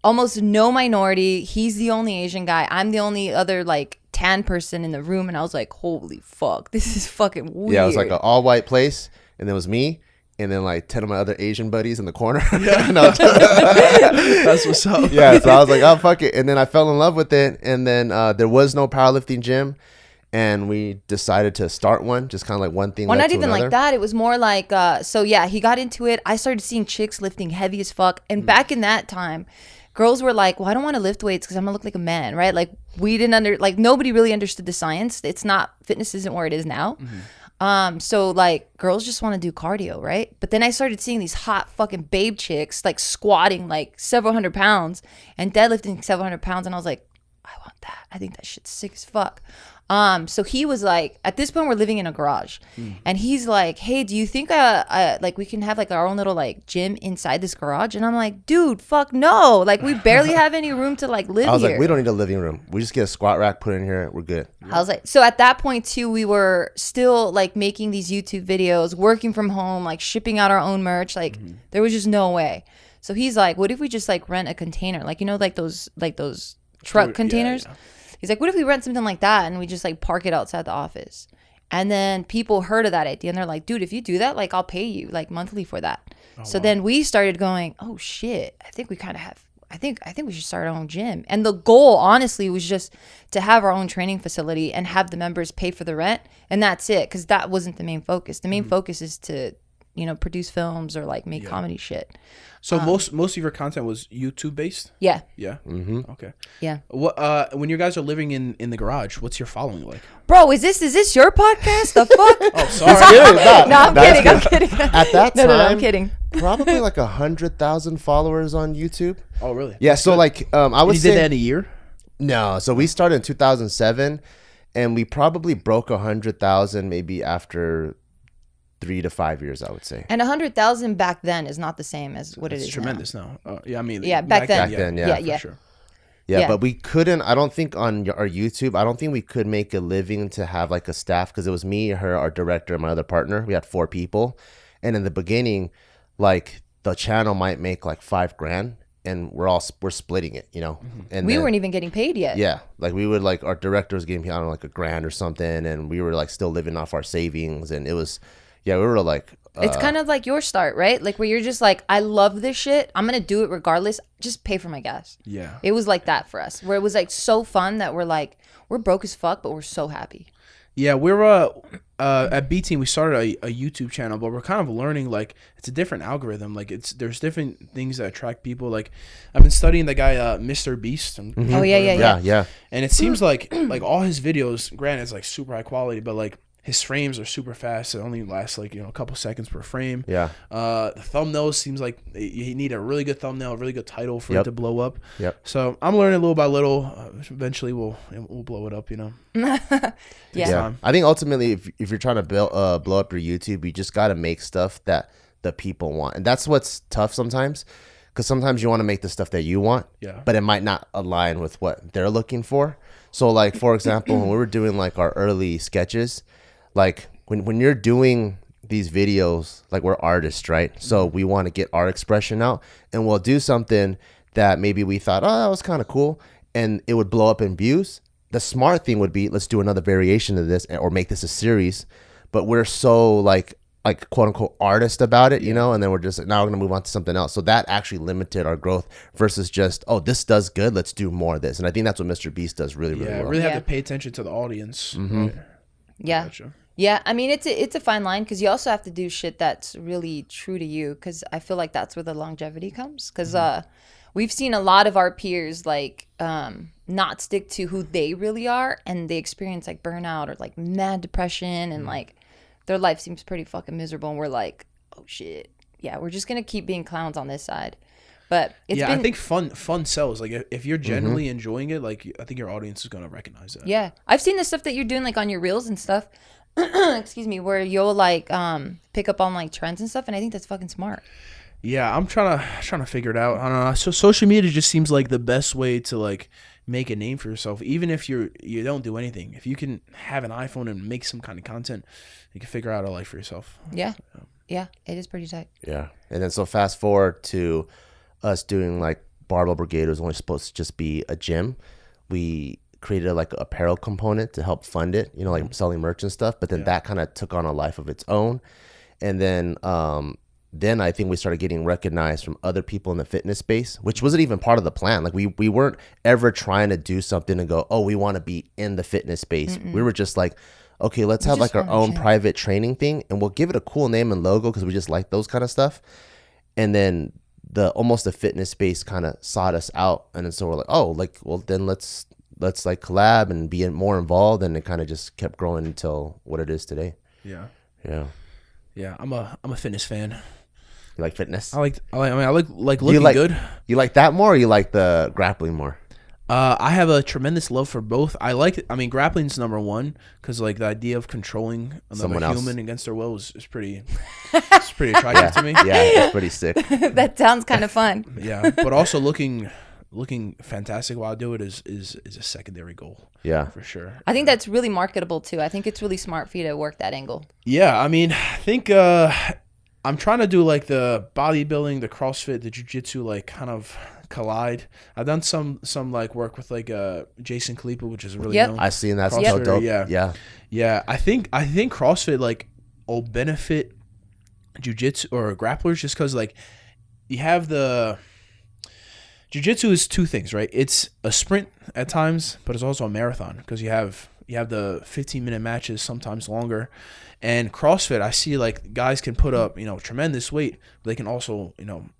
Almost no minority. He's the only Asian guy. I'm the only other like tan person in the room. And I was like, holy fuck, this is fucking weird. Yeah, it was like an all white place. And there was me. and then like 10 of my other Asian buddies in the corner. Yeah. That's what's up. Yeah, so I was like, oh, fuck it. And then I fell in love with it. And then there was no powerlifting gym. And we decided to start one, just kind of like one thing. Well, led not to even another. like that. It was more like, so yeah, he got into it. I started seeing chicks lifting heavy as fuck. And back in that time, girls were like, well, I don't want to lift weights because I'm going to look like a man, right? Like we didn't nobody really understood the science. It's not, fitness isn't where it is now. So like girls just want to do cardio, right? But then I started seeing these hot fucking babe chicks like squatting like several hundred pounds and deadlifting several hundred pounds. And I was like, I want that. I think that shit's sick as fuck. So he was like, at this point we're living in a garage and he's like, hey, do you think like we can have like our own little like gym inside this garage? And I'm like, dude, fuck no. Like we barely have any room to like live here. I was like, we don't need a living room. We just get a squat rack, put it in here. We're good. I was like, so at that point too, we were still like making these YouTube videos, working from home, like shipping out our own merch. Like there was just no way. So he's like, what if we just like rent a container? Like, you know, like those truck containers. Yeah. He's like, what if we rent something like that and we just like park it outside the office? And then people heard of that idea and they're like, dude, if you do that, like I'll pay you like monthly for that. So then we started going, oh shit, I think we kind of have, I think we should start our own gym. And the goal honestly was just to have our own training facility and have the members pay for the rent. And that's it. Cause that wasn't the main focus. The main focus is to, you know, produce films or like make comedy shit. So most of your content was YouTube based? Yeah. Yeah. Okay. Yeah. What when you guys are living in the garage, what's your following like? Bro, is this your podcast? The fuck? Oh, sorry. No, I'm kidding. At that time, no, I'm kidding. Probably like 100,000 followers on YouTube. Oh, really? Yeah. So like, I would say did that in a year? No. So we started in 2007, and we probably broke 100,000 maybe after 3 to 5 years, I would say. And 100,000 back then is not the same as what it is tremendous now. Yeah, I mean, yeah, back then, yeah, for sure. Yeah, but we couldn't. I don't think on our YouTube, I don't think we could make a living to have like a staff because it was me, her, our director, and my other partner. We had 4 people, and in the beginning, like the channel might make like $5,000, and we're splitting it, you know. And we weren't even getting paid yet. Yeah, like we would like our director was getting, I don't know, like $1,000 or something, and we were like still living off our savings, and it was. Yeah, we were like... it's kind of like your start, right? Like where you're just like, I love this shit. I'm going to do it regardless. Just pay for my gas. Yeah. It was like that for us, where it was like so fun that we're like, we're broke as fuck, but we're so happy. Yeah, we're at B Team, we started a YouTube channel, but we're kind of learning like it's a different algorithm. Like there's different things that attract people. Like I've been studying the guy Mr. Beast. Oh, yeah. And it seems like all his videos, granted, it's like super high quality, but like his frames are super fast. It only lasts like, you know, a couple seconds per frame. Yeah. The thumbnails seems like you need a really good thumbnail, a really good title for it to blow up. Yep. So I'm learning little by little. Eventually we'll blow it up, you know. Yeah. I think ultimately if you're trying to blow up your YouTube, you just got to make stuff that the people want. And that's what's tough sometimes. Because sometimes you want to make the stuff that you want, but it might not align with what they're looking for. So like, for example, when we were doing like our early sketches, like when you're doing these videos, like we're artists, right? So we want to get our expression out, and we'll do something that maybe we thought, oh, that was kind of cool, and it would blow up in views. The smart thing would be, let's do another variation of this or make this a series. But we're so like quote unquote artist about it, you know, and then we're just now we're gonna move on to something else. So that actually limited our growth versus just, oh, this does good, let's do more of this. And I think that's what Mr. Beast does really well. Really have to pay attention to the audience. Right? Yeah. Gotcha. Yeah, I mean, it's a fine line because you also have to do shit that's really true to you, because I feel like that's where the longevity comes. Because we've seen a lot of our peers like not stick to who they really are, and they experience like burnout or like mad depression, and like their life seems pretty fucking miserable, and we're like, oh shit, yeah, we're just gonna keep being clowns on this side. But it's I think fun sells. Like if you're genuinely enjoying it, like I think your audience is gonna recognize that. Yeah, I've seen the stuff that you're doing like on your reels and stuff. Excuse me, where you'll like pick up on like trends and stuff, and I think that's fucking smart. Yeah, I'm trying to figure it out. I don't know. So social media just seems like the best way to like make a name for yourself, even if you don't do anything. If you can have an iPhone and make some kind of content, you can figure out a life for yourself. Yeah, it is pretty tight. Yeah, and then so fast forward to us doing like Barbell Brigade was only supposed to just be a gym. We created like an apparel component to help fund it, you know, like selling merch and stuff. But then that kind of took on a life of its own. And then then I think we started getting recognized from other people in the fitness space, which wasn't even part of the plan. Like we weren't ever trying to do something and go, oh, we want to be in the fitness space. We were just like, okay, let's have like our own private training thing, and we'll give it a cool name and logo because we just like those kind of stuff. And then the fitness space kind of sought us out, and then so we're like, oh, like, well, then let's like collab and be more involved, and it kind of just kept growing until what it is today. Yeah. I'm a fitness fan. You like fitness? I like looking good. You like that more, or you like the grappling more? I have a tremendous love for both. Grappling's number one because like the idea of controlling another human against their will is pretty attractive to me. Yeah, it's pretty sick. That sounds kind of fun. Yeah, but also looking fantastic while I do it is a secondary goal. Yeah, for sure. I think that's really marketable too. I think it's really smart for you to work that angle. Yeah, I mean, I think I'm trying to do like the bodybuilding, the CrossFit, the jiu-jitsu, like kind of collide. I've done some like work with like Jason Khalipa, which is really known. I've seen that. So dope. Yeah. I think CrossFit like will benefit jiu-jitsu or grapplers just because like you have the jiu-jitsu is two things, right? It's a sprint at times, but it's also a marathon because you have the 15-minute matches, sometimes longer. And CrossFit, I see like guys can put up, tremendous weight. They can also,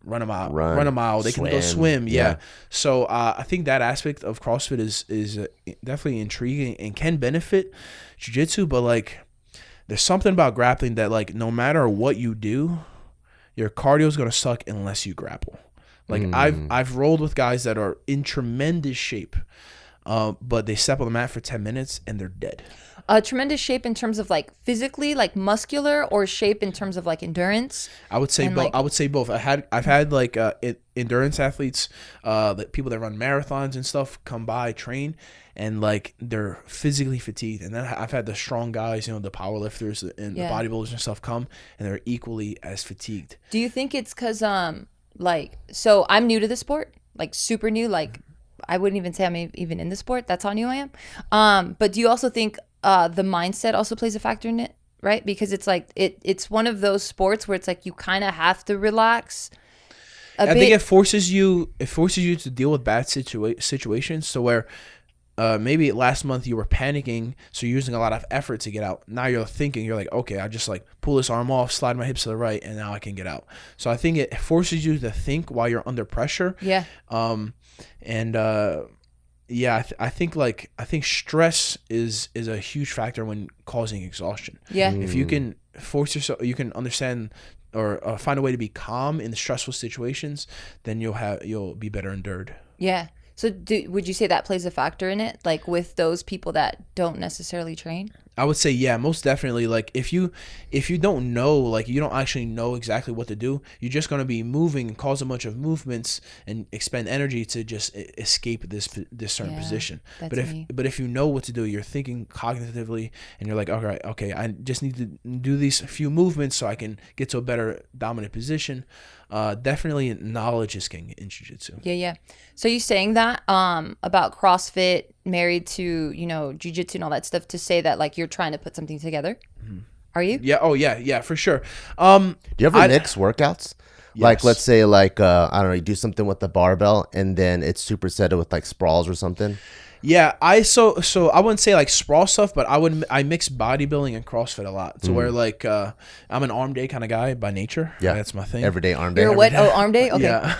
run a mile. They can go swim. Yeah. So I think that aspect of CrossFit is definitely intriguing and can benefit jiu-jitsu. But like, there's something about grappling that like, no matter what you do, your cardio is gonna suck unless you grapple. Like I've rolled with guys that are in tremendous shape, but they step on the mat for 10 minutes and they're dead. Tremendous shape in terms of like physically, like muscular, or shape in terms of like endurance? I would say both. Like, I would say both. I've had like endurance athletes, people that run marathons and stuff come by, train, and like they're physically fatigued. And then I've had the strong guys, the powerlifters and the bodybuilders and stuff come, and they're equally as fatigued. Do you think it's because so I'm new to the sport, like super new, like I wouldn't even say I'm even in the sport. That's how new I am. But do you also think the mindset also plays a factor in it, right? Because it's like it's one of those sports where it's like you kind of have to relax a bit. I think it forces you to deal with bad situations. So where maybe last month you were panicking, so you're using a lot of effort to get out. Now you're thinking, you're like, okay, I just like pull this arm off, slide my hips to the right, and now I can get out. So I think it forces you to think while you're under pressure. Yeah. I think stress is a huge factor when causing exhaustion. Yeah. If you can force yourself, you can understand or find a way to be calm in the stressful situations, then you'll be better endured. Yeah. So would you say that plays a factor in it, like with those people that don't necessarily train? I would say, yeah, most definitely. Like if you don't know, like you don't actually know exactly what to do, you're just going to be moving and cause a bunch of movements and expend energy to just escape this certain position. But if you know what to do, you're thinking cognitively and you're like, all right, okay, I just need to do these few movements so I can get to a better dominant position. Definitely knowledge is king in jiu-jitsu. Yeah. So you saying that about CrossFit married to, jiu-jitsu and all that stuff to say that like you're trying to put something together? Mm-hmm. Are you? Yeah. Oh yeah, for sure. Do you ever mix workouts? Yes. Like let's say like I don't know, you do something with the barbell and then it's supersetted with like sprawls or something? Yeah, so I wouldn't say like sprawl stuff, but I mix bodybuilding and CrossFit a lot. So where like I'm an arm day kind of guy by nature. Yeah, that's my thing. Everyday arm day. You're what? Oh, arm day. Okay. Yeah.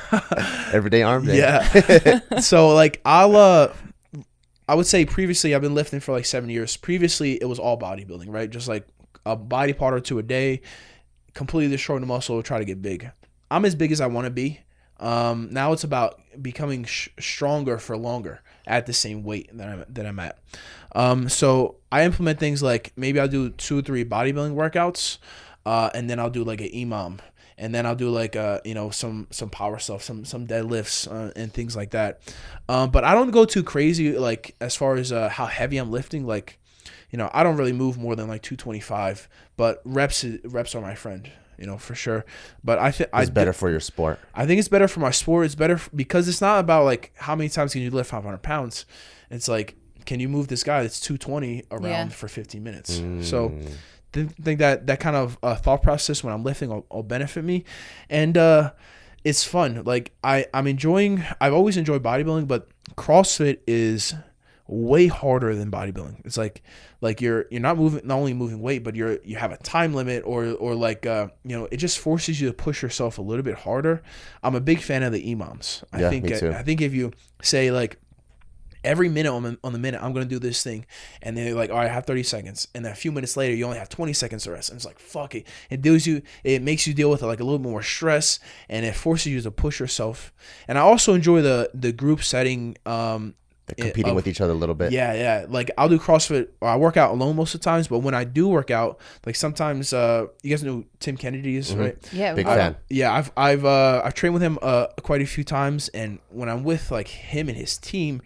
Everyday arm day. Yeah. So like I would say previously I've been lifting for like 7 years. Previously it was all bodybuilding, right? Just like a body part or two a day, completely destroy the muscle, try to get big. I'm as big as I want to be. Now it's about becoming stronger for longer at the same weight that I'm at. So I implement things like maybe I'll do 2 or 3 bodybuilding workouts, and then I'll do like an EMOM, and then I'll do like some power stuff, some deadlifts and things like that. But I don't go too crazy like as far as how heavy I'm lifting. Like, I don't really move more than like 225, but reps are my friend. For sure. But I think it's better for your sport. I think it's better for my sport. It's better because it's not about like how many times can you lift 500 pounds. It's like, can you move this guy that's 220 around for 15 minutes? So think that kind of thought process when I'm lifting will benefit me, and it's fun. Like I've always enjoyed bodybuilding, but CrossFit is way harder than bodybuilding. It's like you're not only moving weight, but you have a time limit, or like it just forces you to push yourself a little bit harder. I'm a big fan of the imams. Me too. I think if you say like every minute on the minute, I'm going to do this thing, and they're like, all right, I have 30 seconds, and then a few minutes later you only have 20 seconds to rest, and it's like, fuck it. It makes you deal with like a little bit more stress, and it forces you to push yourself. And I also enjoy the group setting, competing with each other a little bit. Yeah. Like I'll do CrossFit. I work out alone most of the times, but when I do work out, like sometimes, you guys know who Tim Kennedy is, right? Yeah, big fan. Yeah, I've trained with him quite a few times, and when I'm with like him and his team,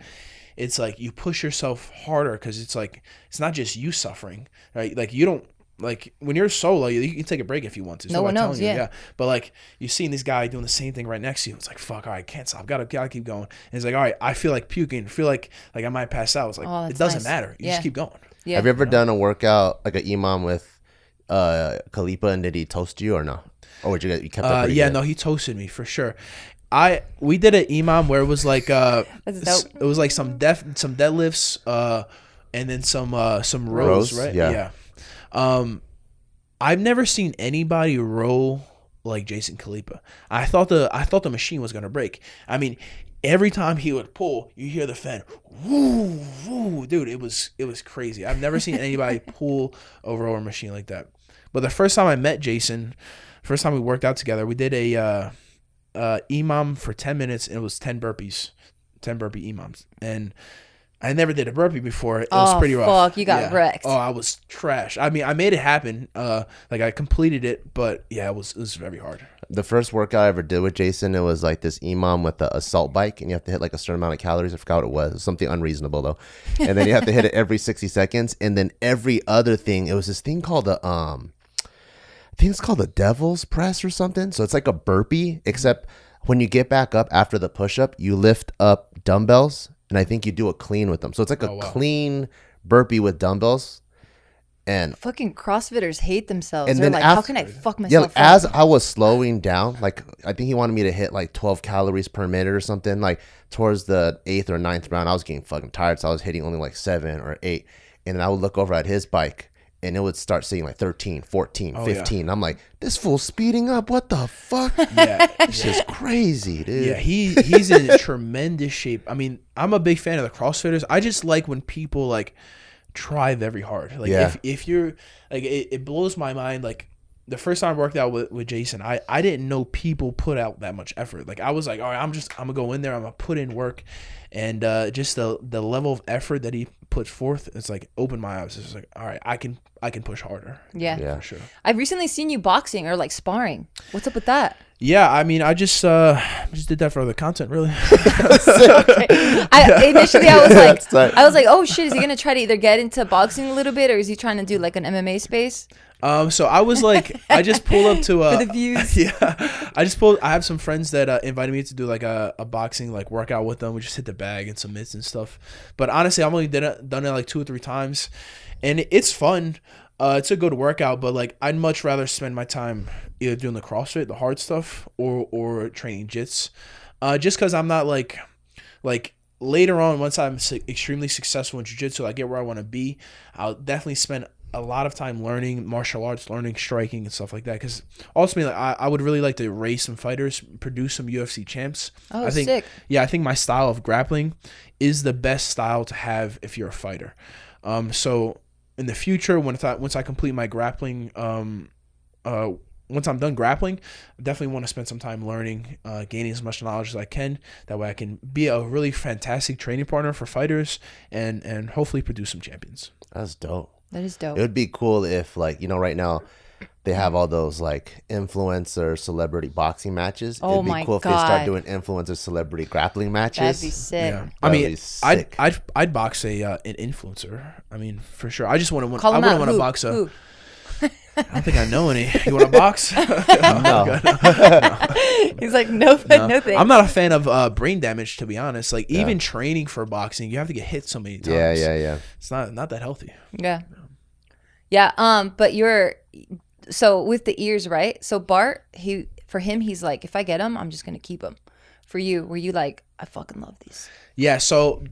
it's like you push yourself harder because it's like it's not just you suffering, right? Like you don't. Like when you're solo, you can take a break if you want to. No one knows, yeah. But like you're seeing this guy doing the same thing right next to you. It's like, fuck, all right, can't stop. Gotta keep going. And it's like, all right, I feel like puking. I feel like I might pass out. It's like, it doesn't matter. You just keep going. Yeah. Have you ever done a workout like an imam with Khalifa, and did he toast you or no? Or would you kept up pretty good? No, he toasted me for sure. We did an imam where it was like it was like some deadlifts and then some rows, right? Yeah. I've never seen anybody row like Jason Khalipa. I thought the machine was gonna break. I mean, every time he would pull, you hear the fan, woo, woo, dude. It was crazy. I've never seen anybody pull a rower machine like that. But the first time I met Jason, first time we worked out together, we did a imam for 10 minutes, and it was 10 burpee imams, and I never did a burpee before. It was pretty rough. Fuck, you got wrecked. Oh, I was trash. I mean, I made it happen. Like I completed it, but yeah, it was very hard. The first workout I ever did with Jason, it was like this imam with the assault bike, and you have to hit like a certain amount of calories. I forgot what it was. It was something unreasonable though. And then you have to hit it every 60 seconds. And then every other thing, it was this thing called I think it's called the devil's press or something. So it's like a burpee, except when you get back up after the push-up, you lift up dumbbells, and I think you do a clean with them. So it's like a clean burpee with dumbbells. And fucking CrossFitters hate themselves. And they're then like, how can I fuck myself up? As I was slowing down, like I think he wanted me to hit like 12 calories per minute or something. Like towards the 8th or 9th round, I was getting fucking tired. So I was hitting only like 7 or 8. And then I would look over at his bike, and it would start saying like 13, 14, 15. Yeah. I'm like, this fool's speeding up. What the fuck? Yeah. This is crazy, dude. Yeah, he's in tremendous shape. I mean, I'm a big fan of the CrossFitters. I just like when people like try very hard. Like if you're like, it blows my mind. Like the first time I worked out with Jason, I didn't know people put out that much effort. Like I was like, all right, I'm gonna go in there. I'm gonna put in work. And just the level of effort that he puts forth, it's like opened my eyes. It's like, all right, I can push harder. Yeah, for sure. I've recently seen you boxing or like sparring. What's up with that? Yeah, I mean, I just did that for other content, really. Initially, I was like, oh shit, is he gonna try to either get into boxing a little bit, or is he trying to do like an MMA space? So I was like, I just pulled up to for the views. Yeah, I have some friends that invited me to do like a boxing like workout with them. We just hit the bag and some mitts and stuff. But honestly, I've only done it like 2 or 3 times, and it's fun. It's a good workout, but like I'd much rather spend my time either doing the CrossFit, the hard stuff, or training jits. Just because I'm not like later on, once I'm extremely successful in jiu-jitsu, I get where I want to be, I'll definitely spend a lot of time learning martial arts, learning striking and stuff like that. Because ultimately, I would really like to raise some fighters, produce some UFC champs. Oh, I think, sick. Yeah, I think my style of grappling is the best style to have if you're a fighter. So in the future, once I complete my grappling, once I'm done grappling, I definitely want to spend some time learning, gaining as much knowledge as I can. That way I can be a really fantastic training partner for fighters and hopefully produce some champions. That's dope. That is dope. It would be cool if, like, right now they have all those like influencer celebrity boxing matches. Oh, it'd be cool if they start doing influencer celebrity grappling matches. That'd be sick. Yeah. I mean, I'd box an influencer. I mean, for sure. I just want to. I wouldn't want to box a. Who? I don't think I know any. You want to box? No. He's like, no thanks. I'm not a fan of brain damage, to be honest. Like even training for boxing, you have to get hit so many times. Yeah. It's not that healthy. Yeah. Yeah. But so with the ears, right? So Bart, for him, he's like, if I get him, I'm just gonna keep him. For you, were you like, I fucking love these? Yeah. So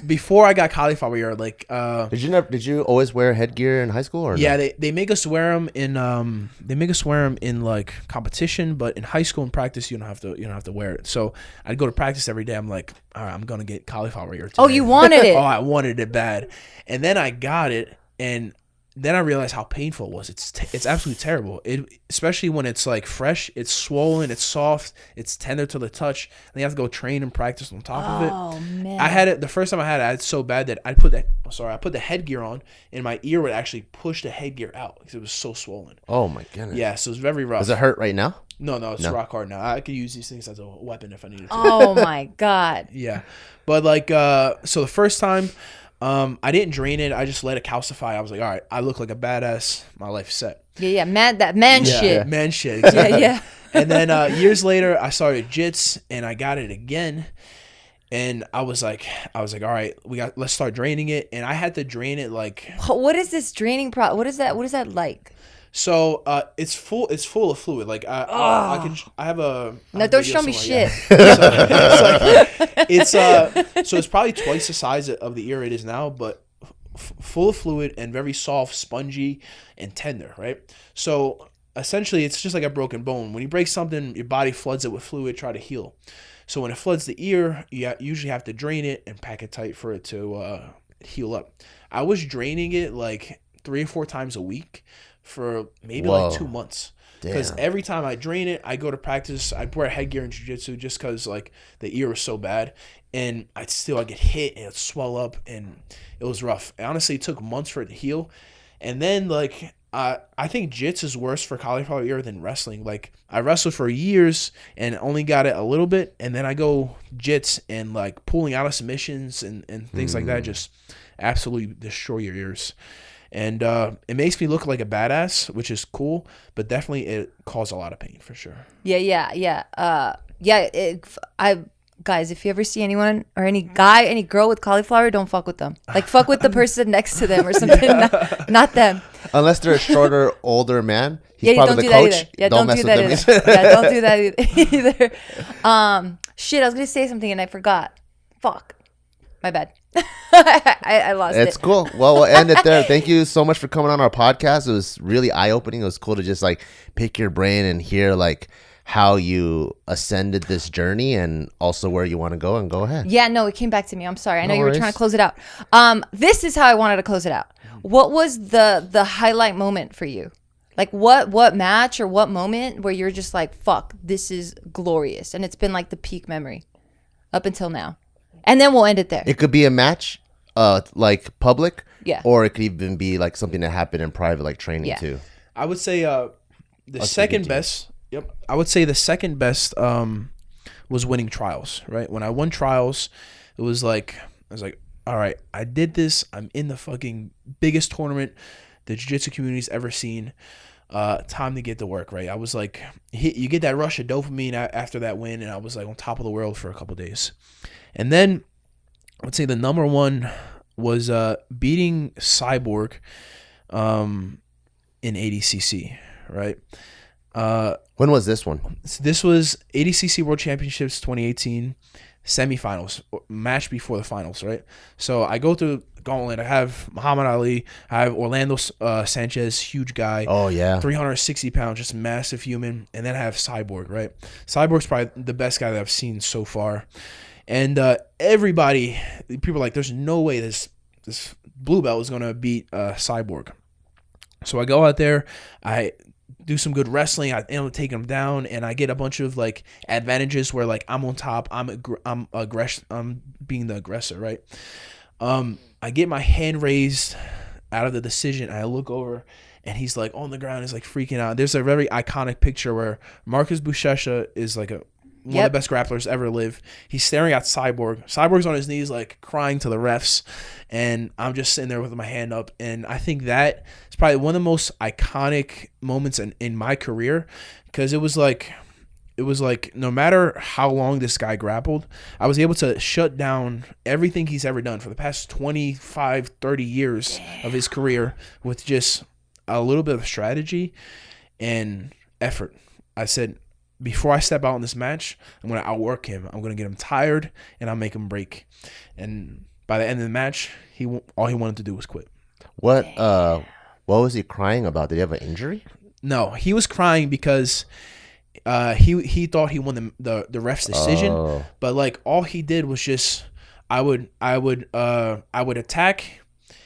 before I got cauliflower ear, like, did you always wear headgear in high school or yeah, no? they make us wear them in like competition, but in high school and practice you don't have to wear it. So I'd go to practice every day. I'm like, all right, I'm gonna get cauliflower ear today. Oh, you wanted it? Oh, I wanted it bad, and then I got it, and then I realized how painful it was. It's absolutely terrible. Especially when it's like fresh. It's swollen. It's soft. It's tender to the touch. And you have to go train and practice on top of it. Oh man! I had it the first time I had it so bad that I put the headgear on, and my ear would actually push the headgear out because it was so swollen. Oh my goodness. Yeah, so it's very rough. Does it hurt right now? No, it's rock hard now. I could use these things as a weapon if I needed to. Oh my god. Yeah, but like, so the first time. I didn't drain it. I just let it calcify. I was like, all right, I look like a badass. My life's set. Yeah, man shit. Man shit. Exactly. Yeah. And then years later, I started jits, and I got it again. And I was like, all right, let's start draining it. And I had to drain it like. What is this draining What is that? What is that like? So it's full of fluid. Like I have a. No, don't show me shit. So it's probably twice the size of the ear it is now, but full of fluid and very soft, spongy, and tender. Right. So essentially, it's just like a broken bone. When you break something, your body floods it with fluid, try to heal. So when it floods the ear, you usually have to drain it and pack it tight for it to heal up. I was draining it like 3 or 4 times a week for maybe like 2 months. Because every time I drain it, I go to practice. I wear headgear in jiu-jitsu just because like the ear was so bad, and I get hit and it swell up, and it was rough. And honestly, it took months for it to heal, and then like I think jits is worse for cauliflower ear than wrestling. Like I wrestled for years and only got it a little bit, and then I go jits and like pulling out of submissions and things like that just absolutely destroy your ears. And it makes me look like a badass, which is cool, but definitely it caused a lot of pain for sure. Yeah. Guys, if you ever see anyone or any girl with cauliflower, don't fuck with them. Like fuck with the person next to them or something, not them. Unless they're a shorter, older man. He's probably the coach. Don't do that either. Yeah, don't do that either. Shit, I was gonna say something and I forgot. Fuck. My bad. I lost it. It's cool. Well, we'll end it there. Thank you so much for coming on our podcast. It was really eye-opening. It was cool to just like pick your brain and hear like how you ascended this journey and also where you want to go, and go ahead. Yeah, no, it came back to me. I'm sorry. I know No you were worries. trying to close it out. This is how I wanted to close it out. What was the highlight moment for you? Like what match or what moment where you're just like, fuck, this is glorious, and it's been like the peak memory up until now. And then we'll end it there. It could be a match, like public, Yeah. or it could even be like something that happened in private, like training too. I would say the second best. Yep. I would say the second best was winning trials. Right. When I won trials, it was like I was like, all right, I did this. I'm in the fucking biggest tournament the jiu-jitsu community's ever seen. Time to get to work. Right. I was like, you get that rush of dopamine after that win, and I was like on top of the world for a couple days. And then I would say the number one was beating Cyborg in ADCC, right? When was this one? This was ADCC World Championships 2018 semifinals, match before the finals, right? So I go through the gauntlet. I have Muhammad Ali. I have Orlando Sanchez, huge guy. Oh, yeah. 360 pounds, just massive human. And then I have Cyborg, right? Cyborg's probably the best guy that I've seen so far. And everybody, people are like, there's no way this blue belt is going to beat Cyborg. So I go out there, I do some good wrestling, I end up taking him down, and I get a bunch of like advantages where like I'm on top, I'm being the aggressor, right? I get my hand raised out of the decision, I look over, and he's like on the ground, he's like freaking out. There's a very iconic picture where Marcus Buchecha is like one of the best grapplers ever live. He's staring at Cyborg. Cyborg's on his knees, like crying to the refs, and I'm just sitting there with my hand up. And I think that is probably one of the most iconic moments in my career, because it was like no matter how long this guy grappled, I was able to shut down everything he's ever done for the past 25, 30 years of his career with just a little bit of strategy and effort. I said, before I step out in this match, I'm going to outwork him. I'm going to get him tired, and I'll make him break. And by the end of the match, all he wanted to do was quit. What was he crying about? Did he have an injury? No, he was crying because he thought he won the ref's decision, but like all he did was just I would attack,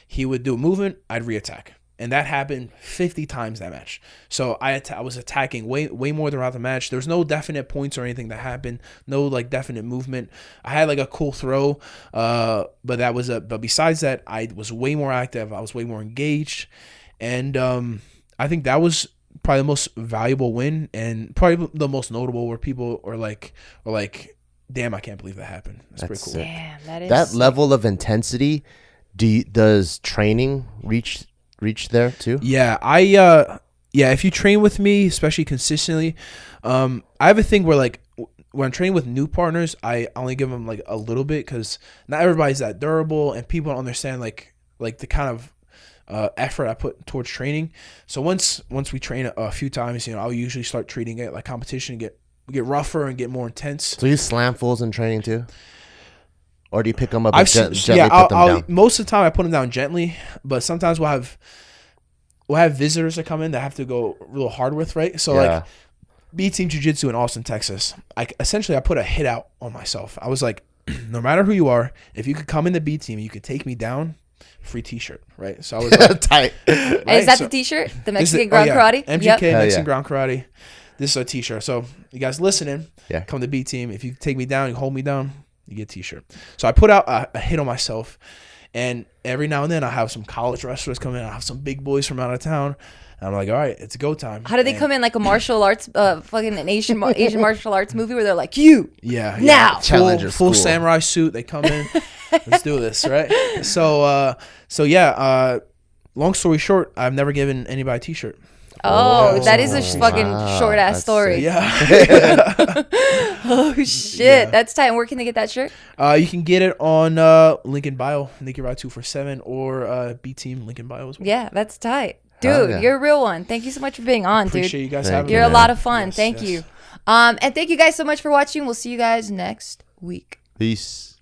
he would do a movement, I'd reattack. And that happened 50 times that match. So I was attacking way more throughout the match. There was no definite points or anything that happened. No like definite movement. I had like a cool throw, but but besides that, I was way more active. I was way more engaged, and I think that was probably the most valuable win and probably the most notable, where people are like, damn, I can't believe that happened. That's pretty cool. Damn, that level of intensity. Does training reach there too? Yeah, if you train with me, especially consistently, I have a thing where like when I'm training with new partners, I only give them like a little bit, because not everybody's that durable, and people don't understand like the kind of effort I put towards training. So once we train a few times, I'll usually start treating it like competition, get rougher and get more intense. So you slam fools in training too? Or do you pick them up and gently put them down? Most of the time I put them down gently, but sometimes we'll have visitors that come in that have to go real hard with, right? So like B Team Jiu-Jitsu in Austin, Texas, I put a hit out on myself. I was like, no matter who you are, if you could come in the B Team and you could take me down, free T-shirt, right? So I was like, tight. Right? Is that the T-shirt? The Mexican Ground Karate? MGK, Mexican Ground Karate. This is a T-shirt. So you guys listening, come to B Team. If you take me down, you hold me down, you get a T-shirt. So I put out a hit on myself, and every now and then I have some college wrestlers come in. I have some big boys from out of town. And I'm like, all right, it's go time. How do they come in, like a martial arts, fucking an Asian martial arts movie where they're like, you, now, full samurai suit. They come in, let's do this, right? So long story short, I've never given anybody a T-shirt. Oh, that is a fucking short ass story. Yeah. Oh shit, that's tight. And where can they get that shirt? You can get it on link in bio, Nicky Ride 247, or B Team link in bio as well. Yeah, that's tight. Dude, you're a real one. Thank you so much for being on, dude. Appreciate you guys having me. You're a lot of fun. Thank you. And thank you guys so much for watching. We'll see you guys next week. Peace.